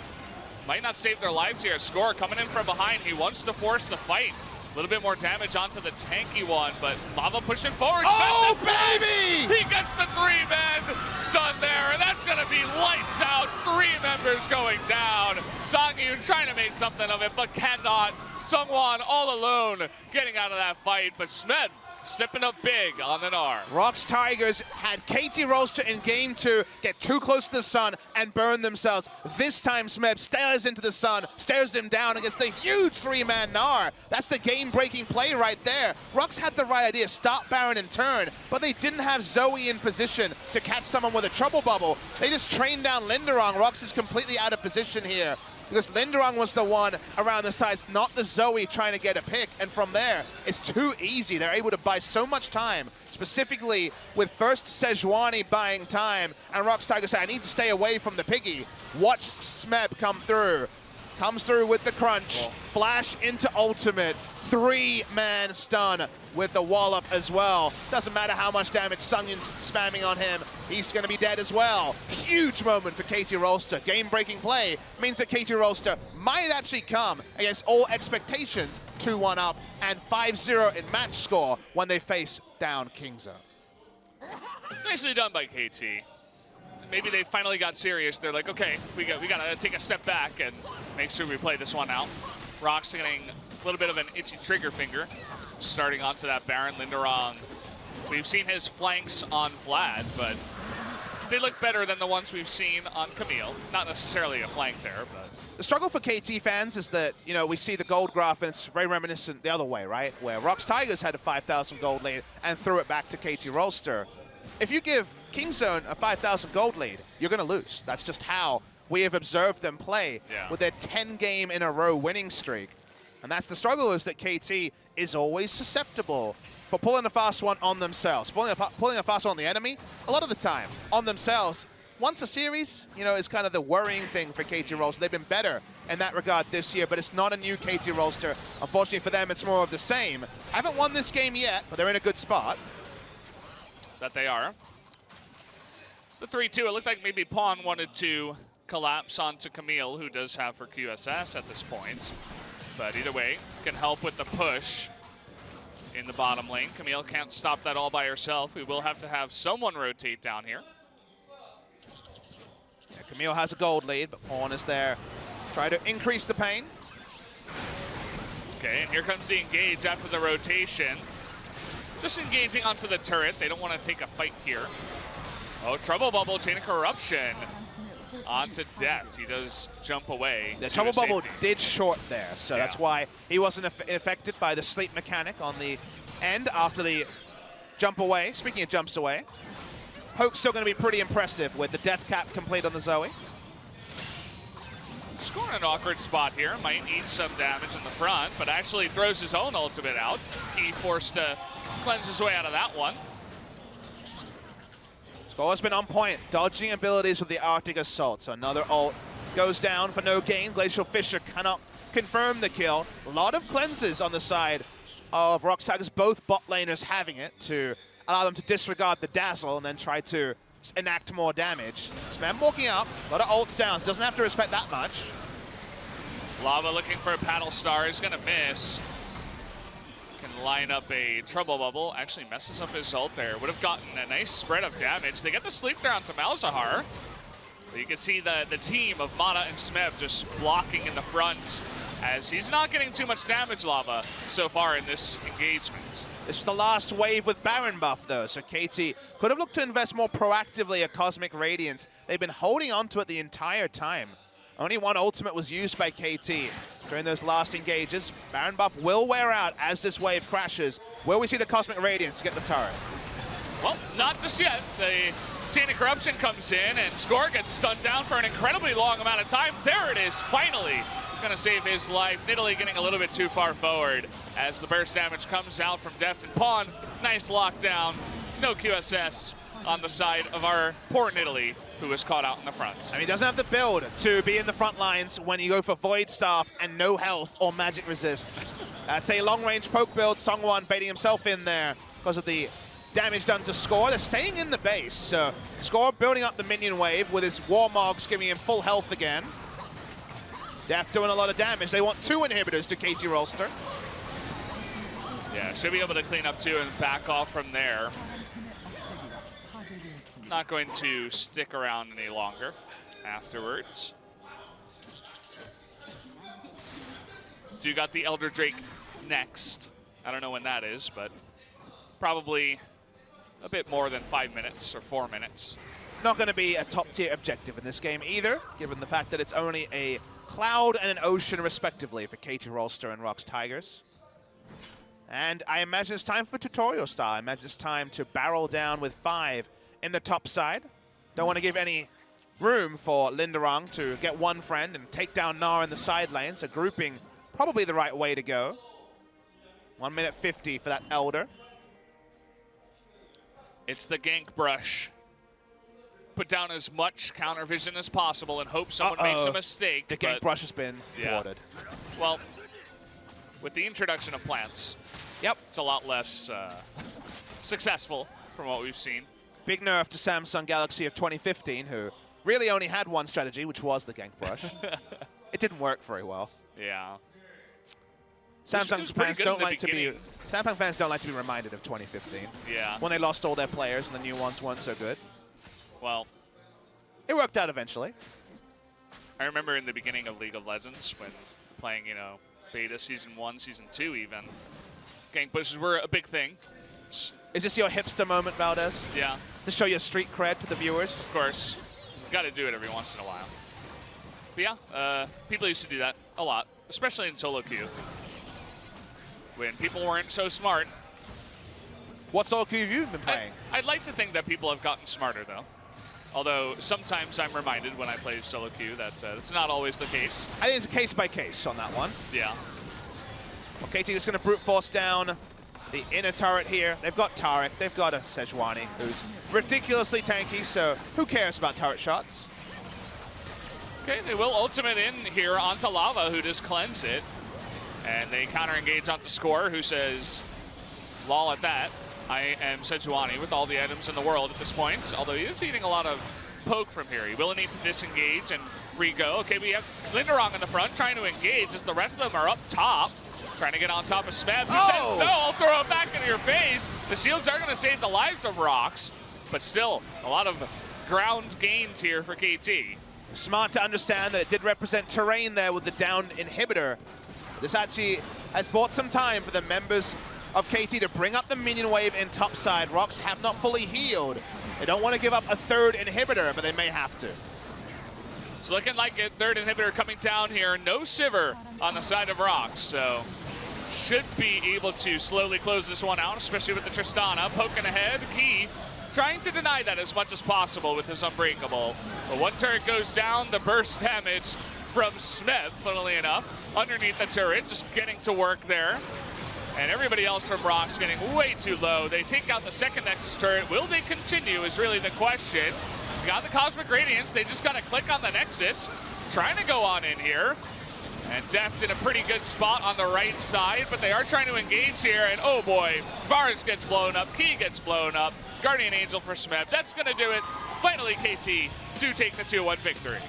might not save their lives here. Score coming in from behind. He wants to force the fight. A little bit more damage onto the tanky one, but Lava pushing forward. Oh, baby! He gets the 3-man stun there, and that's going to be lights out. 3 members going down. Songyun trying to make something of it, but cannot. Sungwon all alone getting out of that fight, but Smed stepping up big on the Gnar. ROX Tigers had KT Rolster in game 2 get too close to the sun and burn themselves. This time Smeb stares into the sun, stares him down and gets the huge 3-man Gnar. That's the game-breaking play right there. ROX had the right idea, start Baron and turn, but they didn't have Zoe in position to catch someone with a trouble bubble. They just trained down Linderong. ROX is completely out of position here, because Linderong was the one around the sides, not the Zoe trying to get a pick. And from there, it's too easy. They're able to buy so much time, specifically with first Sejuani buying time. And ROX Tigers say, I need to stay away from the piggy. Watch Smeb come through. Comes through with the crunch. Flash into ultimate. 3-man stun with the wallop as well. Doesn't matter how much damage Sungyun's spamming on him. He's going to be dead as well. Huge moment for KT Rolster. Game-breaking play means that KT Rolster might actually come against all expectations 2-1 up and 5-0 in match score when they face down Kingza. Nicely done by KT. Maybe they finally got serious. They're like, okay, we got to take a step back and make sure we play this one out. ROX getting a little bit of an itchy trigger finger. Starting onto that Baron. Linderong, we've seen his flanks on Vlad, but they look better than the ones we've seen on Camille. Not necessarily a flank there, but... The struggle for KT fans is that, you know, we see the gold graph and it's very reminiscent the other way, right? Where ROX Tigers had a 5,000 gold lead and threw it back to KT Rolster. If you give Kingzone a 5,000 gold lead, you're going to lose. That's just how we have observed them play with their 10-game-in-a-row winning streak. And that's the struggle, is that KT is always susceptible for pulling a fast one on themselves. Pulling a fast one on the enemy, a lot of the time, on themselves. Once a series, you know, is kind of the worrying thing for KT Rolster. They've been better in that regard this year, but it's not a new KT Rolster. Unfortunately for them, it's more of the same. Haven't won this game yet, but they're in a good spot. That they are. The 3-2, it looked like maybe Pawn wanted to collapse onto Camille, who does have her QSS at this point. But either way, can help with the push in the bottom lane. Camille can't stop that all by herself. We will have to have someone rotate down here. Yeah, Camille has a gold lead, but Pawn is there. Try to increase the pain. Okay, and here comes the engage after the rotation. Just engaging onto the turret. They don't want to take a fight here. Oh, trouble bubble, chain of corruption. Onto Deft. He does jump away. The trouble bubble did short there, so that's why he wasn't affected by the sleep mechanic on the end after the jump away. Speaking of jumps away, Hoke's still going to be pretty impressive with the death cap complete on the Zoe. Scoring an awkward spot here. Might need some damage in the front, but actually throws his own ultimate out. He forced to cleanse his way out of that one. Score has been on point. Dodging abilities with the Arctic Assault. So another ult goes down for no gain. Glacial Fisher cannot confirm the kill. A lot of cleanses on the side of ROX Tigers, both bot laners having it to allow them to disregard the dazzle and then try to enact more damage. Smeb walking up, a lot of ults down, so doesn't have to respect that much. Lava looking for a paddle star, is gonna miss. Can line up a trouble bubble, actually messes up his ult there. Would have gotten a nice spread of damage. They get the sleep there onto Malzahar. You can see the team of Mana and Smeb just blocking in the front as he's not getting too much damage, Lava, so far in this engagement. This is the last wave with Baron buff, though, so KT could have looked to invest more proactively at Cosmic Radiance. They've been holding on to it the entire time. Only one ultimate was used by KT during those last engages. Baron buff will wear out as this wave crashes. Will we see the Cosmic Radiance get the turret? Well, not just yet. The Chain of Corruption comes in and Score gets stunned down for an incredibly long amount of time. There it is, finally. Gonna save his life. Nidalee getting a little bit too far forward as the burst damage comes out from Deft and Pawn. Nice lockdown. No QSS on the side of our poor Nidalee, who was caught out in the front. I mean, he doesn't have the build to be in the front lines when you go for Void Staff and no health or magic resist. That's a long-range poke build. Songwon baiting himself in there because of the damage done to Score. They're staying in the base, so Score building up the minion wave with his Warmogs giving him full health again. Deft doing a lot of damage. They want 2 inhibitors to KT Rolster. Yeah, should be able to clean up 2 and back off from there. Not going to stick around any longer afterwards. Do got the Elder Drake next. I don't know when that is, but probably a bit more than 5 minutes or 4 minutes. Not going to be a top-tier objective in this game either, given the fact that it's only a cloud and an ocean, respectively, for KT Rolster and ROX Tigers. And I imagine it's time for tutorial style. I imagine it's time to barrel down with 5 in the top side. Don't want to give any room for Linderong to get one friend and take down Gnar in the side lane, so grouping probably the right way to go. 1 minute 50 for that Elder. It's the gank brush. Put down as much counter vision as possible and hope someone makes a mistake. The gank brush has been thwarted. Well, with the introduction of plants, it's a lot less successful from what we've seen. Big nerf to Samsung Galaxy of 2015, who really only had one strategy, which was the gank brush. It didn't work very well. Yeah. Samsung fans don't like to be reminded of 2015. Yeah. When they lost all their players and the new ones weren't so good. Well, it worked out eventually. I remember in the beginning of League of Legends when playing, you know, beta season 1, season 2 even, gank pushes were a big thing. Is this your hipster moment, Valdez? Yeah. To show your street cred to the viewers? Of course. You got to do it every once in a while. But yeah, people used to do that a lot, especially in solo queue. When people weren't so smart. What solo queue have you been playing? I'd like to think that people have gotten smarter, though. Although sometimes I'm reminded when I play solo queue that it's not always the case. I think it's a case by case on that one. Yeah. Well, KT is going to brute force down the inner turret here. They've got Taric, they've got a Sejuani who's ridiculously tanky, so who cares about turret shots? Okay, they will ultimate in here onto Lava, who just cleanse it. And they counter-engage onto Score, who says, lol at that. I am Sejuani with all the items in the world at this point, although he is eating a lot of poke from here. He will need to disengage and re-go. Okay, we have Linderong in the front trying to engage as the rest of them are up top, trying to get on top of Smeb. He says, no, I'll throw it back into your face. The shields are going to save the lives of ROX, but still, a lot of ground gains here for KT. Smart to understand that it did represent terrain there with the down inhibitor. This actually has bought some time for the members of KT to bring up the minion wave in topside. ROX have not fully healed. They don't want to give up a third inhibitor, but they may have to. It's looking like a third inhibitor coming down here. No Sivir on the side of ROX, so should be able to slowly close this one out, especially with the Tristana poking ahead. Key trying to deny that as much as possible with his Unbreakable. But one turret goes down, the burst damage from Smeb, funnily enough, underneath the turret, just getting to work there. And everybody else from ROX getting way too low. They take out the second Nexus turret. Will they continue is really the question. We got the Cosmic Radiance. They just got to click on the Nexus. Trying to go on in here. And Deft in a pretty good spot on the right side, but they are trying to engage here. And oh boy, Varus gets blown up. Key gets blown up. Guardian Angel for Smeb. That's going to do it. Finally, KT do take the 2-1 victory.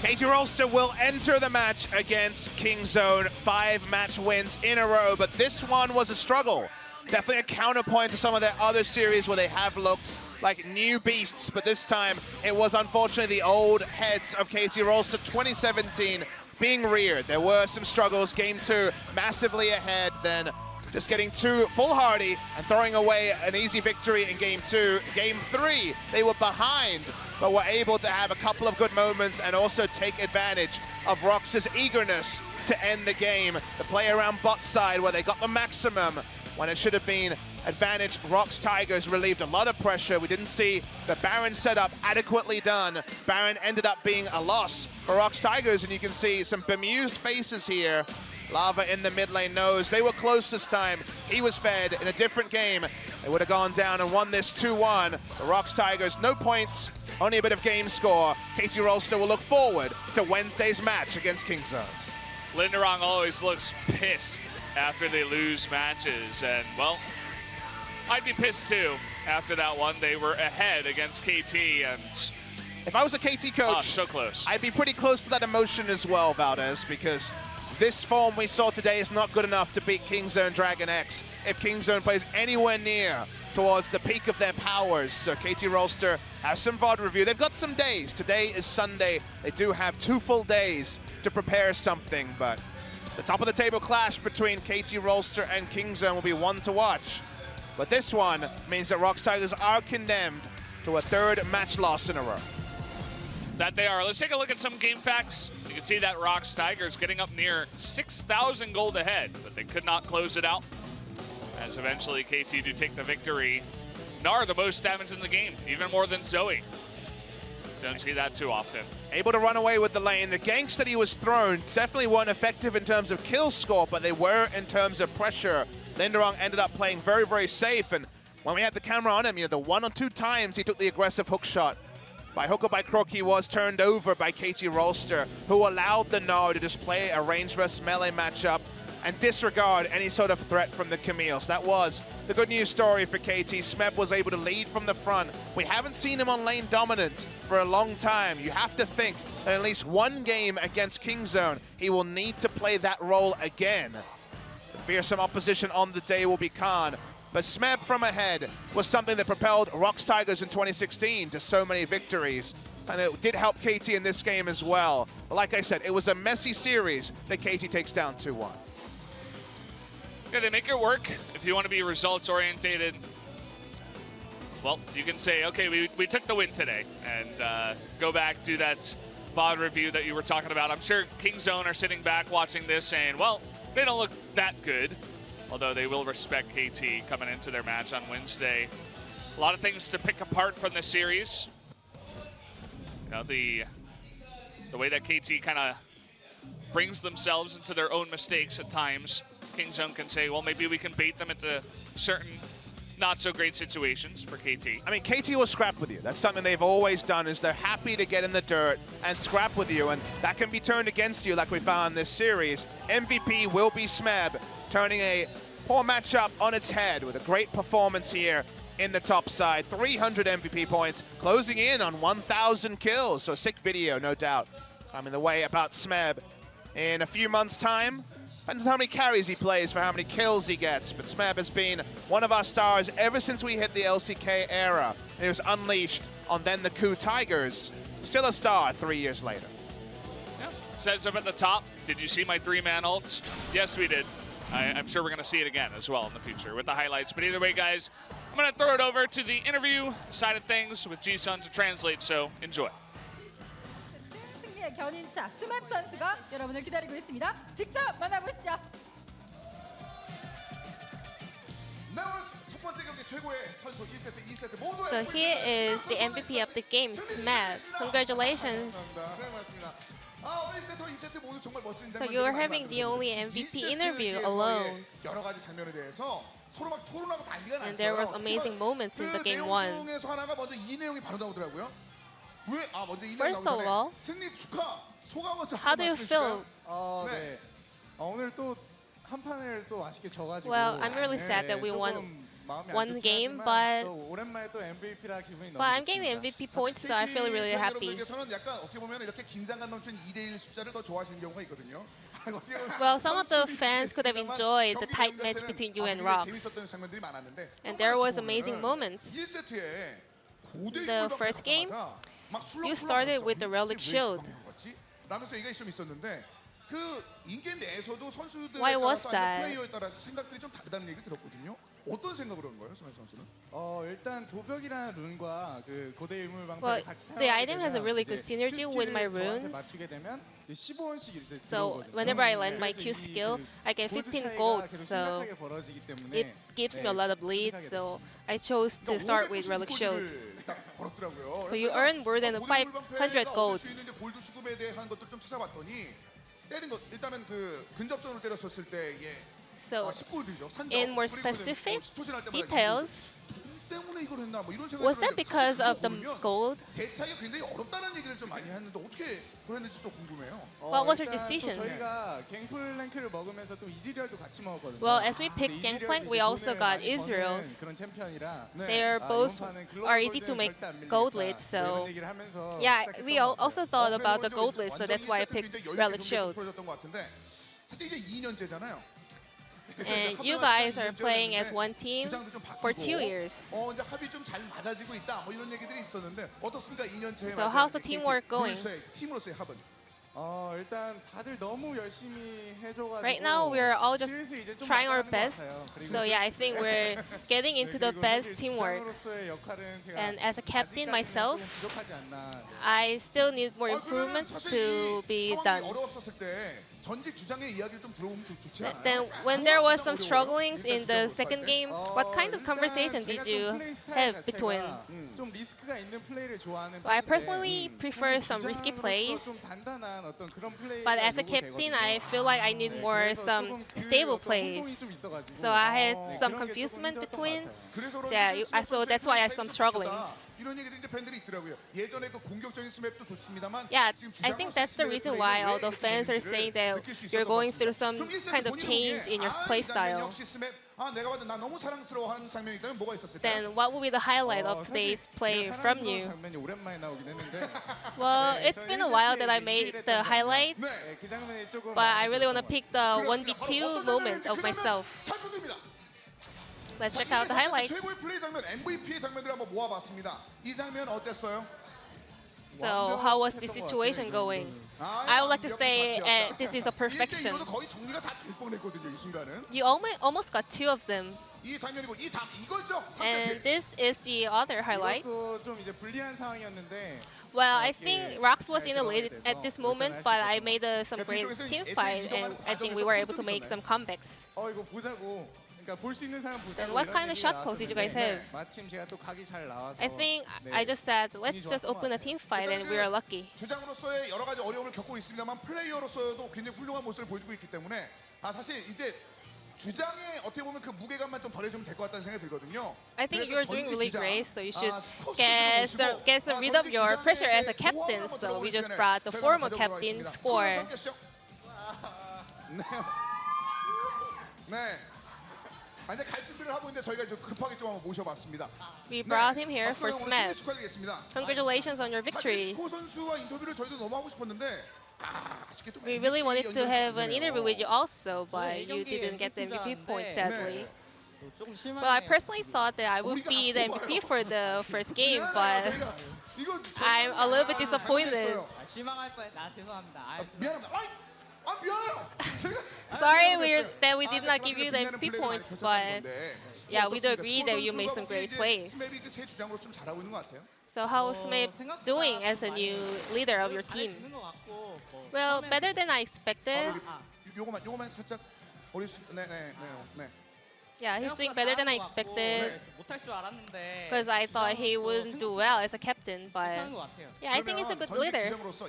KT Rolster will enter the match against Kingzone. 5 match wins in a row, but this one was a struggle. Definitely a counterpoint to some of their other series where they have looked like new beasts, but this time it was unfortunately the old heads of KT Rolster 2017 being reared. There were some struggles. Game 2 massively ahead, then just getting too foolhardy and throwing away an easy victory in Game 2. Game 3, they were behind, but were able to have a couple of good moments and also take advantage of ROX's eagerness to end the game. The play around bot side where they got the maximum when it should have been advantage. ROX Tigers relieved a lot of pressure. We didn't see the Baron setup adequately done. Baron ended up being a loss for ROX Tigers, and you can see some bemused faces here. Lava in the mid lane knows they were close this time. He was fed in a different game. They would have gone down and won this 2-1. The ROX Tigers, no points, only a bit of game score. KT Rolster will look forward to Wednesday's match against Kingzone. Linderong always looks pissed after they lose matches, and well, I'd be pissed too after that one. They were ahead against KT, and if I was a KT coach, so close. I'd be pretty close to that emotion as well, Valdez, because this form we saw today is not good enough to beat Kingzone Dragon X if Kingzone plays anywhere near towards the peak of their powers. So KT Rolster has some VOD review. They've got some days. Today is Sunday. They do have 2 full days to prepare something, but the top of the table clash between KT Rolster and Kingzone will be one to watch. But this one means that ROX Tigers are condemned to a third match loss in a row. That they are. Let's take a look at some game facts. You can see that ROX Tigers getting up near 6,000 gold ahead, but they could not close it out. As eventually KT do take the victory. Gnar the most damage in the game, even more than Zoe. Don't see that too often. Able to run away with the lane. The ganks that he was thrown definitely weren't effective in terms of kill score, but they were in terms of pressure. Linderong ended up playing very, very safe, and when we had the camera on him, the 1 or 2 times he took the aggressive hook shot. By hook or by crook, he was turned over by KT Rolster, who allowed the Gnar to just play a range versus melee matchup and disregard any sort of threat from the Camille's. That was the good news story for KT. Smeb was able to lead from the front. We haven't seen him on lane dominance for a long time. You have to think that at least one game against Kingzone, he will need to play that role again. The fearsome opposition on the day will be Khan. But Smeb from ahead was something that propelled ROX Tigers in 2016 to so many victories. And it did help KT in this game as well. But like I said, it was a messy series that KT takes down 2-1. Yeah, they make it work. If you want to be results orientated, well, you can say, okay, we took the win today, and go back, do that VOD review that you were talking about. I'm sure Kingzone are sitting back watching this saying, well, they don't look that good. Although they will respect KT coming into their match on Wednesday. A lot of things to pick apart from this series. You know, the way that KT kind of brings themselves into their own mistakes at times. Kingzone can say, well, maybe we can bait them into certain not so great situations for KT. I mean, KT will scrap with you. That's something they've always done, is they're happy to get in the dirt and scrap with you, and that can be turned against you like we found in this series. MVP will be Smeb, turning a poor matchup on its head with a great performance here in the top side. 300 MVP points, closing in on 1,000 kills. So a sick video, no doubt, coming the way about Smeb in a few months' time. Depends on how many carries he plays for how many kills he gets. But Smeb has been one of our stars ever since we hit the LCK era. And he was unleashed on then the Coup Tigers. Still a star 3 years later. Yeah. Says up at the top, did you see my 3-man ult? Yes, we did. I'm sure we're going to see it again as well in the future with the highlights. But either way, guys, I'm going to throw it over to the interview side of things with Ji-sun to translate, so enjoy. 승리의 견인차 스맵 선수가 여러분을 기다리고 있습니다. 직접 만나보시죠. So here is the MVP of the game, Smeb. Congratulations. So you're having the only MVP interview alone. And there was amazing moments in the game 1. First of all, how do you feel? Well, I'm really sad that we won one game, but I'm getting the MVP points, so I feel really happy. Well, some of the fans could have enjoyed the tight match between you and ROX. And there was amazing moments. The first game, you started with the Relic Shield. Why was that? Well, the item has a really good synergy with my runes. So whenever I land my Q skill, I get 15 gold, so it gives me a lot of bleed, so I chose to start with Relic Shield. So you earn more than 500 golds. So in more specific details, was that because of the gold? What was your decision? Well, as we picked Gangplank, we also got Israel's. They are both easy to make gold lists, so yeah, we also thought about the gold list, so that's why I picked Relic Shield. And you guys are playing as one team for 2 years. So how's the teamwork going? 일단 다들 너무 열심히 해줘가지고 Right now, we're all just 슬슬 이제 좀 trying our 나가는 것 best. 같아요. 그리고 So yeah, I think we're getting into the 그리고 best 사실 teamwork. 주장으로서의 역할은 제가 And as a captain 아직까지는 myself, 조금 부족하지 않나. I still need more improvements to be done. 어려웠었을 때 전직 주장의 이야기를 좀 들어보면 좋지 않아요? Then when there was some strugglings in the second game, what kind of 일단 conversation 제가 did 좀 you 플레이 스타일 have 자체가 between? 좀 리스크가 있는 플레이를 좋아하는 I 편인데 personally prefer some risky 주장으로서 plays, 좀 단단한 어떤 그런 플레이가 but as a 요구되거든요. captain, I feel like I need more 그래서 some 조금 그 stable 어떤 plays. 혼동이 좀 있어가지고. So I had 네, some 그런 게 조금 confusement 힘들었던 것 between. 같아요. 그래서 Yeah, so that's why I had some strugglings. 이런 얘기도 이제 팬들이 있더라고요. 예전에 그 공격적인 스맵도 좋습니다만 Yeah, 지금 I think that's the reason why all the fans are saying that you're going through some kind of change in your play style. 역시 스맵 내가 봐도 나 너무 사랑스러워하는 장면이 있다면 뭐가 있었을까요? Then what will be the highlight of today's play from you? 장면이 오랜만에 나오긴 했는데. Well, it's been a while that I made the highlight, 네. 그 장면이 조금. but I really want to pick the 그렇습니다. 1v2 바로 어떤 moment 장면인지 of 그 장면 myself. 살펴드립니다. Let's check 자, out the 이게 highlights. 최고의 플레이 장면, MVP의 장면들을 한번 모아봤습니다. 이 장면 어땠어요? So how was the situation going? I would like to say this is a perfection. 이거도 거의 정리가 다 될 뻔했거든요. 이 순간은. You almost got two of them. 이 장면이고 이 다음 이거죠. And this is the other highlight. 이것도 좀 이제 불리한 상황이었는데. Well, I think ROX was in the lead at this moment, but I made some great team fight, and I think we were able to make some comebacks. 이거 보자고. 그러니까 볼 수 있는 사람 보자고. Then what 이런 kind of 얘기가 shot calls did you guys have? 마침 제가 또 각이 잘 나와서. I think I just said, let's just open a team fight, and we are lucky. 주장으로서의 여러 가지 어려움을 겪고 있습니다만 플레이어로서도 굉장히 훌륭한 모습을 보여주고 있기 때문에 사실 이제 주장의 어떻게 보면 그 무게감만 좀 덜해주면 될 것 같다는 생각이 들거든요. I think 그래서 you're doing 전직 really 주장, great, so you should 스코어스를 get 모시고, rid of 전직 your 주장의 pressure as a 모험을 captain. 한번 So we 들어보는 just 시간을 brought the 저희가 former 가져보도록 captain 하겠습니다. score. 손을 삼겠죠? 네. 이제 갈 준비를 하고 있는데 저희가 좀 급하게 좀 한번 모셔봤습니다. We brought him here for 오늘 SMAP. 축하드리겠습니다. Congratulations on your 사실 victory. 스코 선수와 인터뷰를 저희도 너무 하고 싶었는데 아쉽게도 We really wanted to have an interview with you also, but you didn't get the MVP point, sadly. 조금 Well, I 실망이네요. personally thought that I would be the MVP for the first game, but I'm a little bit disappointed. 실망할 뻔했. 죄송합니다. 미안합니다. 미안해요. Sorry that we did not give you the MVP points, but yeah, we do agree that you made some great plays. 스맵이 새 주장으로 좀 잘하고 있는 것 같아요. So how's SMAP doing as a new leader of your team? Well, better than I expected. 요거만 살짝 우리 네네네. Yeah, he's doing better than I expected 못할 줄 알았는데. because I thought he wouldn't do well as a captain, but 괜찮은 것 같아요. yeah, I think he's a good leader. 주장으로서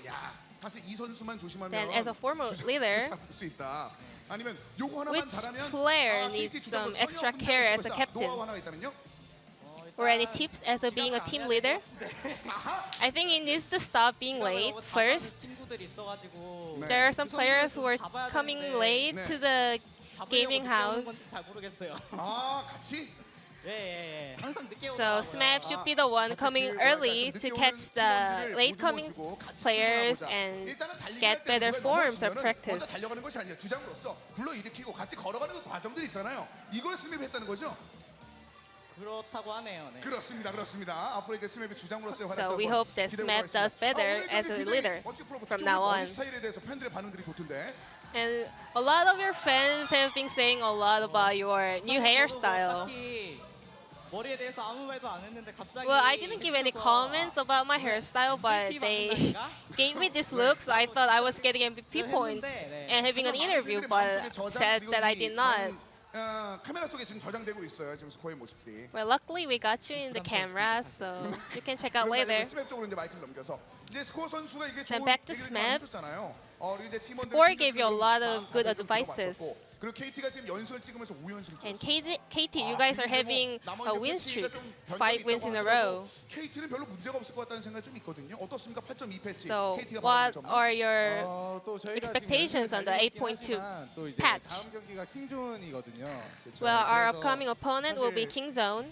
사실 이 선수만 조심하면 Then as a former leader, 잡을 수 있다. 아니면 요거 하나만 which 잘하면 player needs some extra care as a captain? 노하우 하나가 있다면요? Or any tips as a being a team leader? I think he needs to stop being late first. 친구들이 있어가지고. There are some players who are coming late to the gaming house. 잘 모르겠어요. 같이? 예. 항상 늦게 So SMAP should be the one coming early to catch the late coming players and get better forms of practice. 먼저 달려가는 것이 아니라 주장으로서 불러일으키고 같이 걸어가는 그 과정들이 있잖아요. 이걸 스맵했다는 거죠? 그렇다고 하네요. 네. 그렇습니다. 앞으로 이게 스맵의 주장으로서의 So 활약도 we hope that SMAP does better as a leader from now on. 스타일에 대해서 팬들의 반응들이 좋던데. And a lot of your fans have been saying a lot about your new hairstyle. 머리에 대해서 아무 말도 안 했는데 갑자기. Well, I didn't give any comments about my hairstyle, but they gave me this look, so I thought I was getting MVP points and having an interview, but said that I did not. 카메라 속에 지금 저장되고 있어요. 지금 스코어의 모습들이. Well, luckily we got you in the camera, so you can check out later. 스맵 쪽으로 이제 마이크를 넘겨서 이제 스코어 선수가 이게 Then 좋은 back to 얘기를 SMAP. 많이 해줬잖아요. 이제 팀원들 Score gave you a lot of good advices. 그리고 KT가 지금 연승을 찍으면서 5연승. And KT, you guys are having a win streak, 5 wins in a row. KT는 별로 문제가 없을 것 같다는 생각이 좀 있거든요. 어떻습니까? 8.2 패치. So KT가 what are your expectations on the 8.2 patch? 다음 경기가 킹존이거든요. Well, our upcoming opponent will be Kingzone.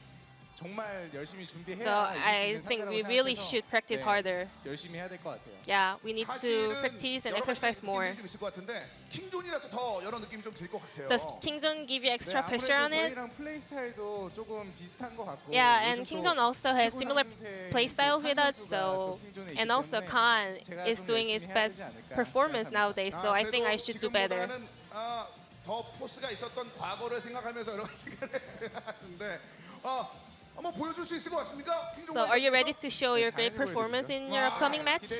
정말 열심히 준비해야 So I think we really should practice harder. 열심히 해야 될 것 같아요. Yeah, we need to practice and exercise more. 좀 있을 것 같은데 킹존이라서 더 여러 느낌이 좀 들 것 같아요. Does Kingzone give you extra pressure on it? 저희랑 플레이 스타일도 조금 비슷한 것 같고. Yeah, and Kingzone also has similar play styles with us. So, and also Khan is doing his best performance nowadays. So I think I should do better. 더 포스가 있었던 과거를 생각하면서 여러 가지 생각하는데 한번 보여줄 수 있을 것 같습니까? So are you ready to show your great performance in your upcoming match?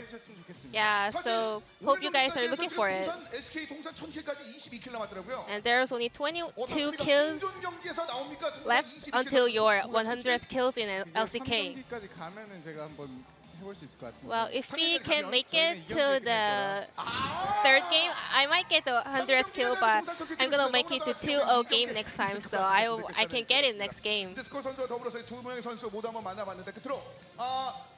Yeah, so hope you guys are looking for it. SK 동산 1000킬까지 22킬 남았더라고요. And there's only 22 kills left until your 100th kills in LCK. 경기까지 가면은 제가 한번 해볼 수 있을 것 같은데. Well, if we can make it to the third game, I might get the 100th kill, but I'm gonna make it to 2-0 game next time, so I can get it next game. 디스코 선수와 더불어서 두 명의 선수 모두 한번 만나봤는데 끝으로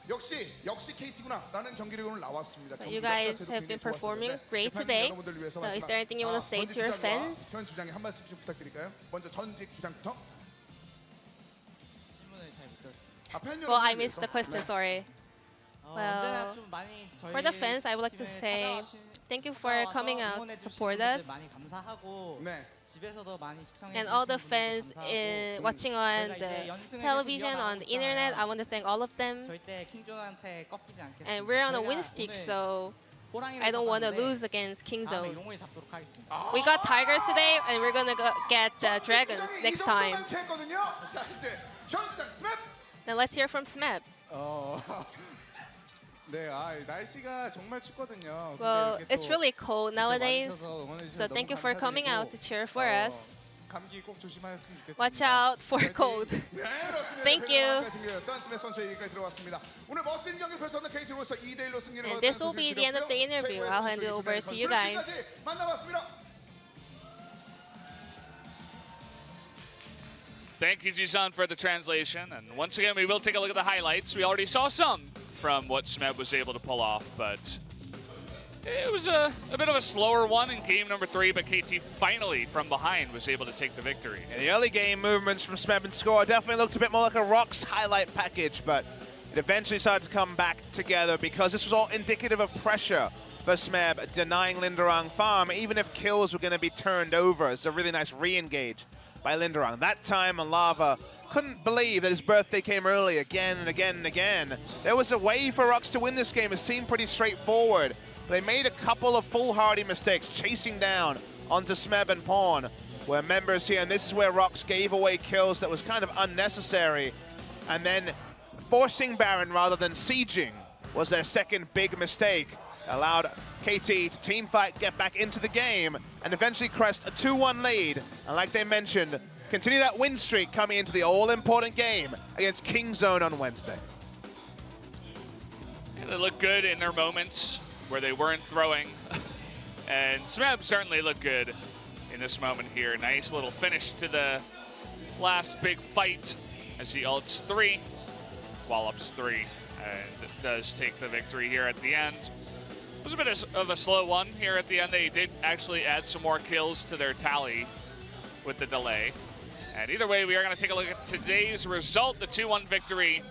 역시 KT구나라는 경기를 오늘 나왔습니다. You guys have been performing great today. So is there anything you want to say to your fans? 현 주장에 한 말씀씩 부탁드릴까요? 먼저 전직 주장부터. 질문을 잘 못 들었어요. Well, I missed the question, sorry. 언제나 좀 많이 저희 For the fans, I would like to 팀에 say 찾아와주신- thank you for coming out to 응원해 주시는 support 분들 us. 많이 감사하고 네. 집에서도 많이 시청해 And all 주시는 the 분들 fans 감사하고 watching on 저희가 the 이제 연승을 television, 계속 on the 이어나가고 internet, I 있잖아요. want to thank all of them. 절대 킹존한테 꺾이지 않겠습니다. And we're on a 저희가 win streak, 오늘 so 호랑이를 I don't want to 잡았는데 lose against 다음에 Kingzone. 용을 잡도록 하겠습니다. We got tigers today, and we're gonna get dragons next time. 했거든요. 자 이제 현 주장 스맵. Now let's hear from Smeb. 네, 날씨가 정말 춥거든요. Well, 근데 이렇게 it's 또 really cold nowadays, 와주셔서 응원해 주셔서 so thank you 너무 for coming out to 감사드리고, cheer for us. 감기 꼭 조심하셨으면 좋겠습니다. Watch out for cold. 네, 그렇습니다. Thank you. 스맵 선수의 얘기까지 들어왔습니다. 오늘 멋진 경기 펼쳤던 KT로서 2대1로 승리를 And 거뒀다는 this will be 소식을 the end of the 드렸고요. interview. 최고의 I'll hand it 선수 over 이주찬 to you 선수 guys. 지금까지 만나봤습니다. Thank you, Jisun, for the translation. And once again, we will take a look at the highlights. We already saw some from what Smeb was able to pull off, but it was a bit of a slower one in game number 3, but KT finally, from behind, was able to take the victory. Yeah, the early game movements from Smeb and Score definitely looked a bit more like a ROX highlight package, but it eventually started to come back together because this was all indicative of pressure for Smeb, denying Linderang farm, even if kills were going to be turned over. It's a really nice re-engage by Linderang. That time, Lava couldn't believe that his birthday came early again and again and again. There was a way for ROX to win this game. It seemed pretty straightforward. They made a couple of foolhardy mistakes, chasing down onto Smeb and Pawn, where members here, and this is where ROX gave away kills that was kind of unnecessary. And then forcing Baron rather than sieging was their second big mistake. Allowed KT to teamfight, get back into the game, and eventually crest a 2-1 lead. And like they mentioned, continue that win streak coming into the all-important game against Kingzone on Wednesday. And they looked good in their moments where they weren't throwing. And Smeb certainly looked good in this moment here. Nice little finish to the last big fight as he ults 3, wallops 3, and does take the victory here at the end. It was a bit of a slow one here at the end. They did actually add some more kills to their tally with the delay. And either way, we are going to take a look at today's result, the 2-1 victory.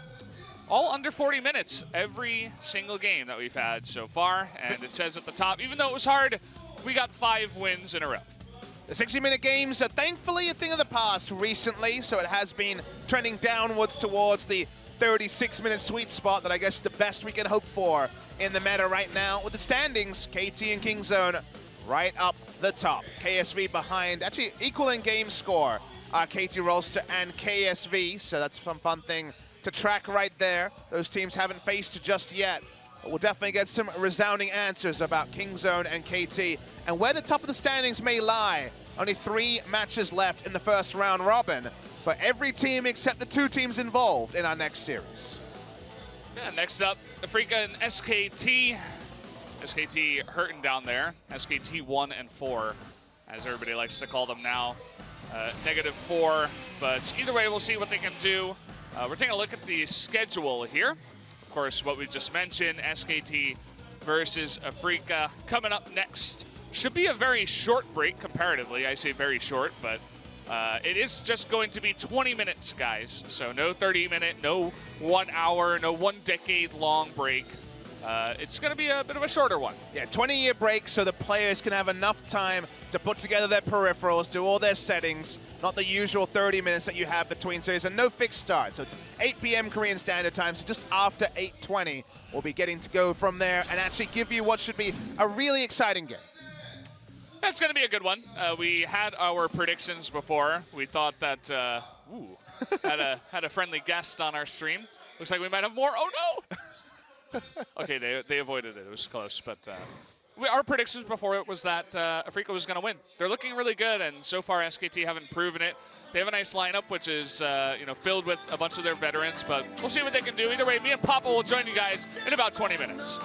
All under 40 minutes, every single game that we've had so far. And it says at the top, even though it was hard, we got 5 wins in a row. The 60-minute games are thankfully a thing of the past recently, so it has been trending downwards towards the 36-minute sweet spot that I guess is the best we can hope for in the meta right now. With the standings, KT and Kingzone right up the top. KSV behind, actually equal in game score. KT Rolster and KSV, so that's some fun thing to track right there. Those teams haven't faced just yet. But we'll definitely get some resounding answers about Kingzone and KT and where the top of the standings may lie. Only 3 matches left in the first round robin for every team except the 2 teams involved in our next series. Yeah, next up, Afrika and SKT. SKT hurting down there. SKT 1 and 4, as everybody likes to call them now. -4, but either way, we'll see what they can do. We're taking a look at the schedule here. Of course, what we just mentioned, SKT versus Afrika coming up next. Should be a very short break comparatively. I say very short, but It is just going to be 20 minutes, guys. So no 30-minute, no 1 hour, no 1 decade-long break. It's going to be a bit of a shorter one. Yeah, 20-year break so the players can have enough time to put together their peripherals, do all their settings, not the usual 30 minutes that you have between series, and no fixed start. So it's 8 p.m. Korean Standard Time, so just after 8:20, we'll be getting to go from there and actually give you what should be a really exciting game. That's going to be a good one. We had our predictions before. We thought that, had a friendly guest on our stream. Looks like we might have more. Oh, no! Okay, they avoided it. It was close, but our predictions before it was that Africa was going to win. They're looking really good, and so far SKT haven't proven it. They have a nice lineup, which is filled with a bunch of their veterans, but we'll see what they can do. Either way, me and Papa will join you guys in about 20 minutes.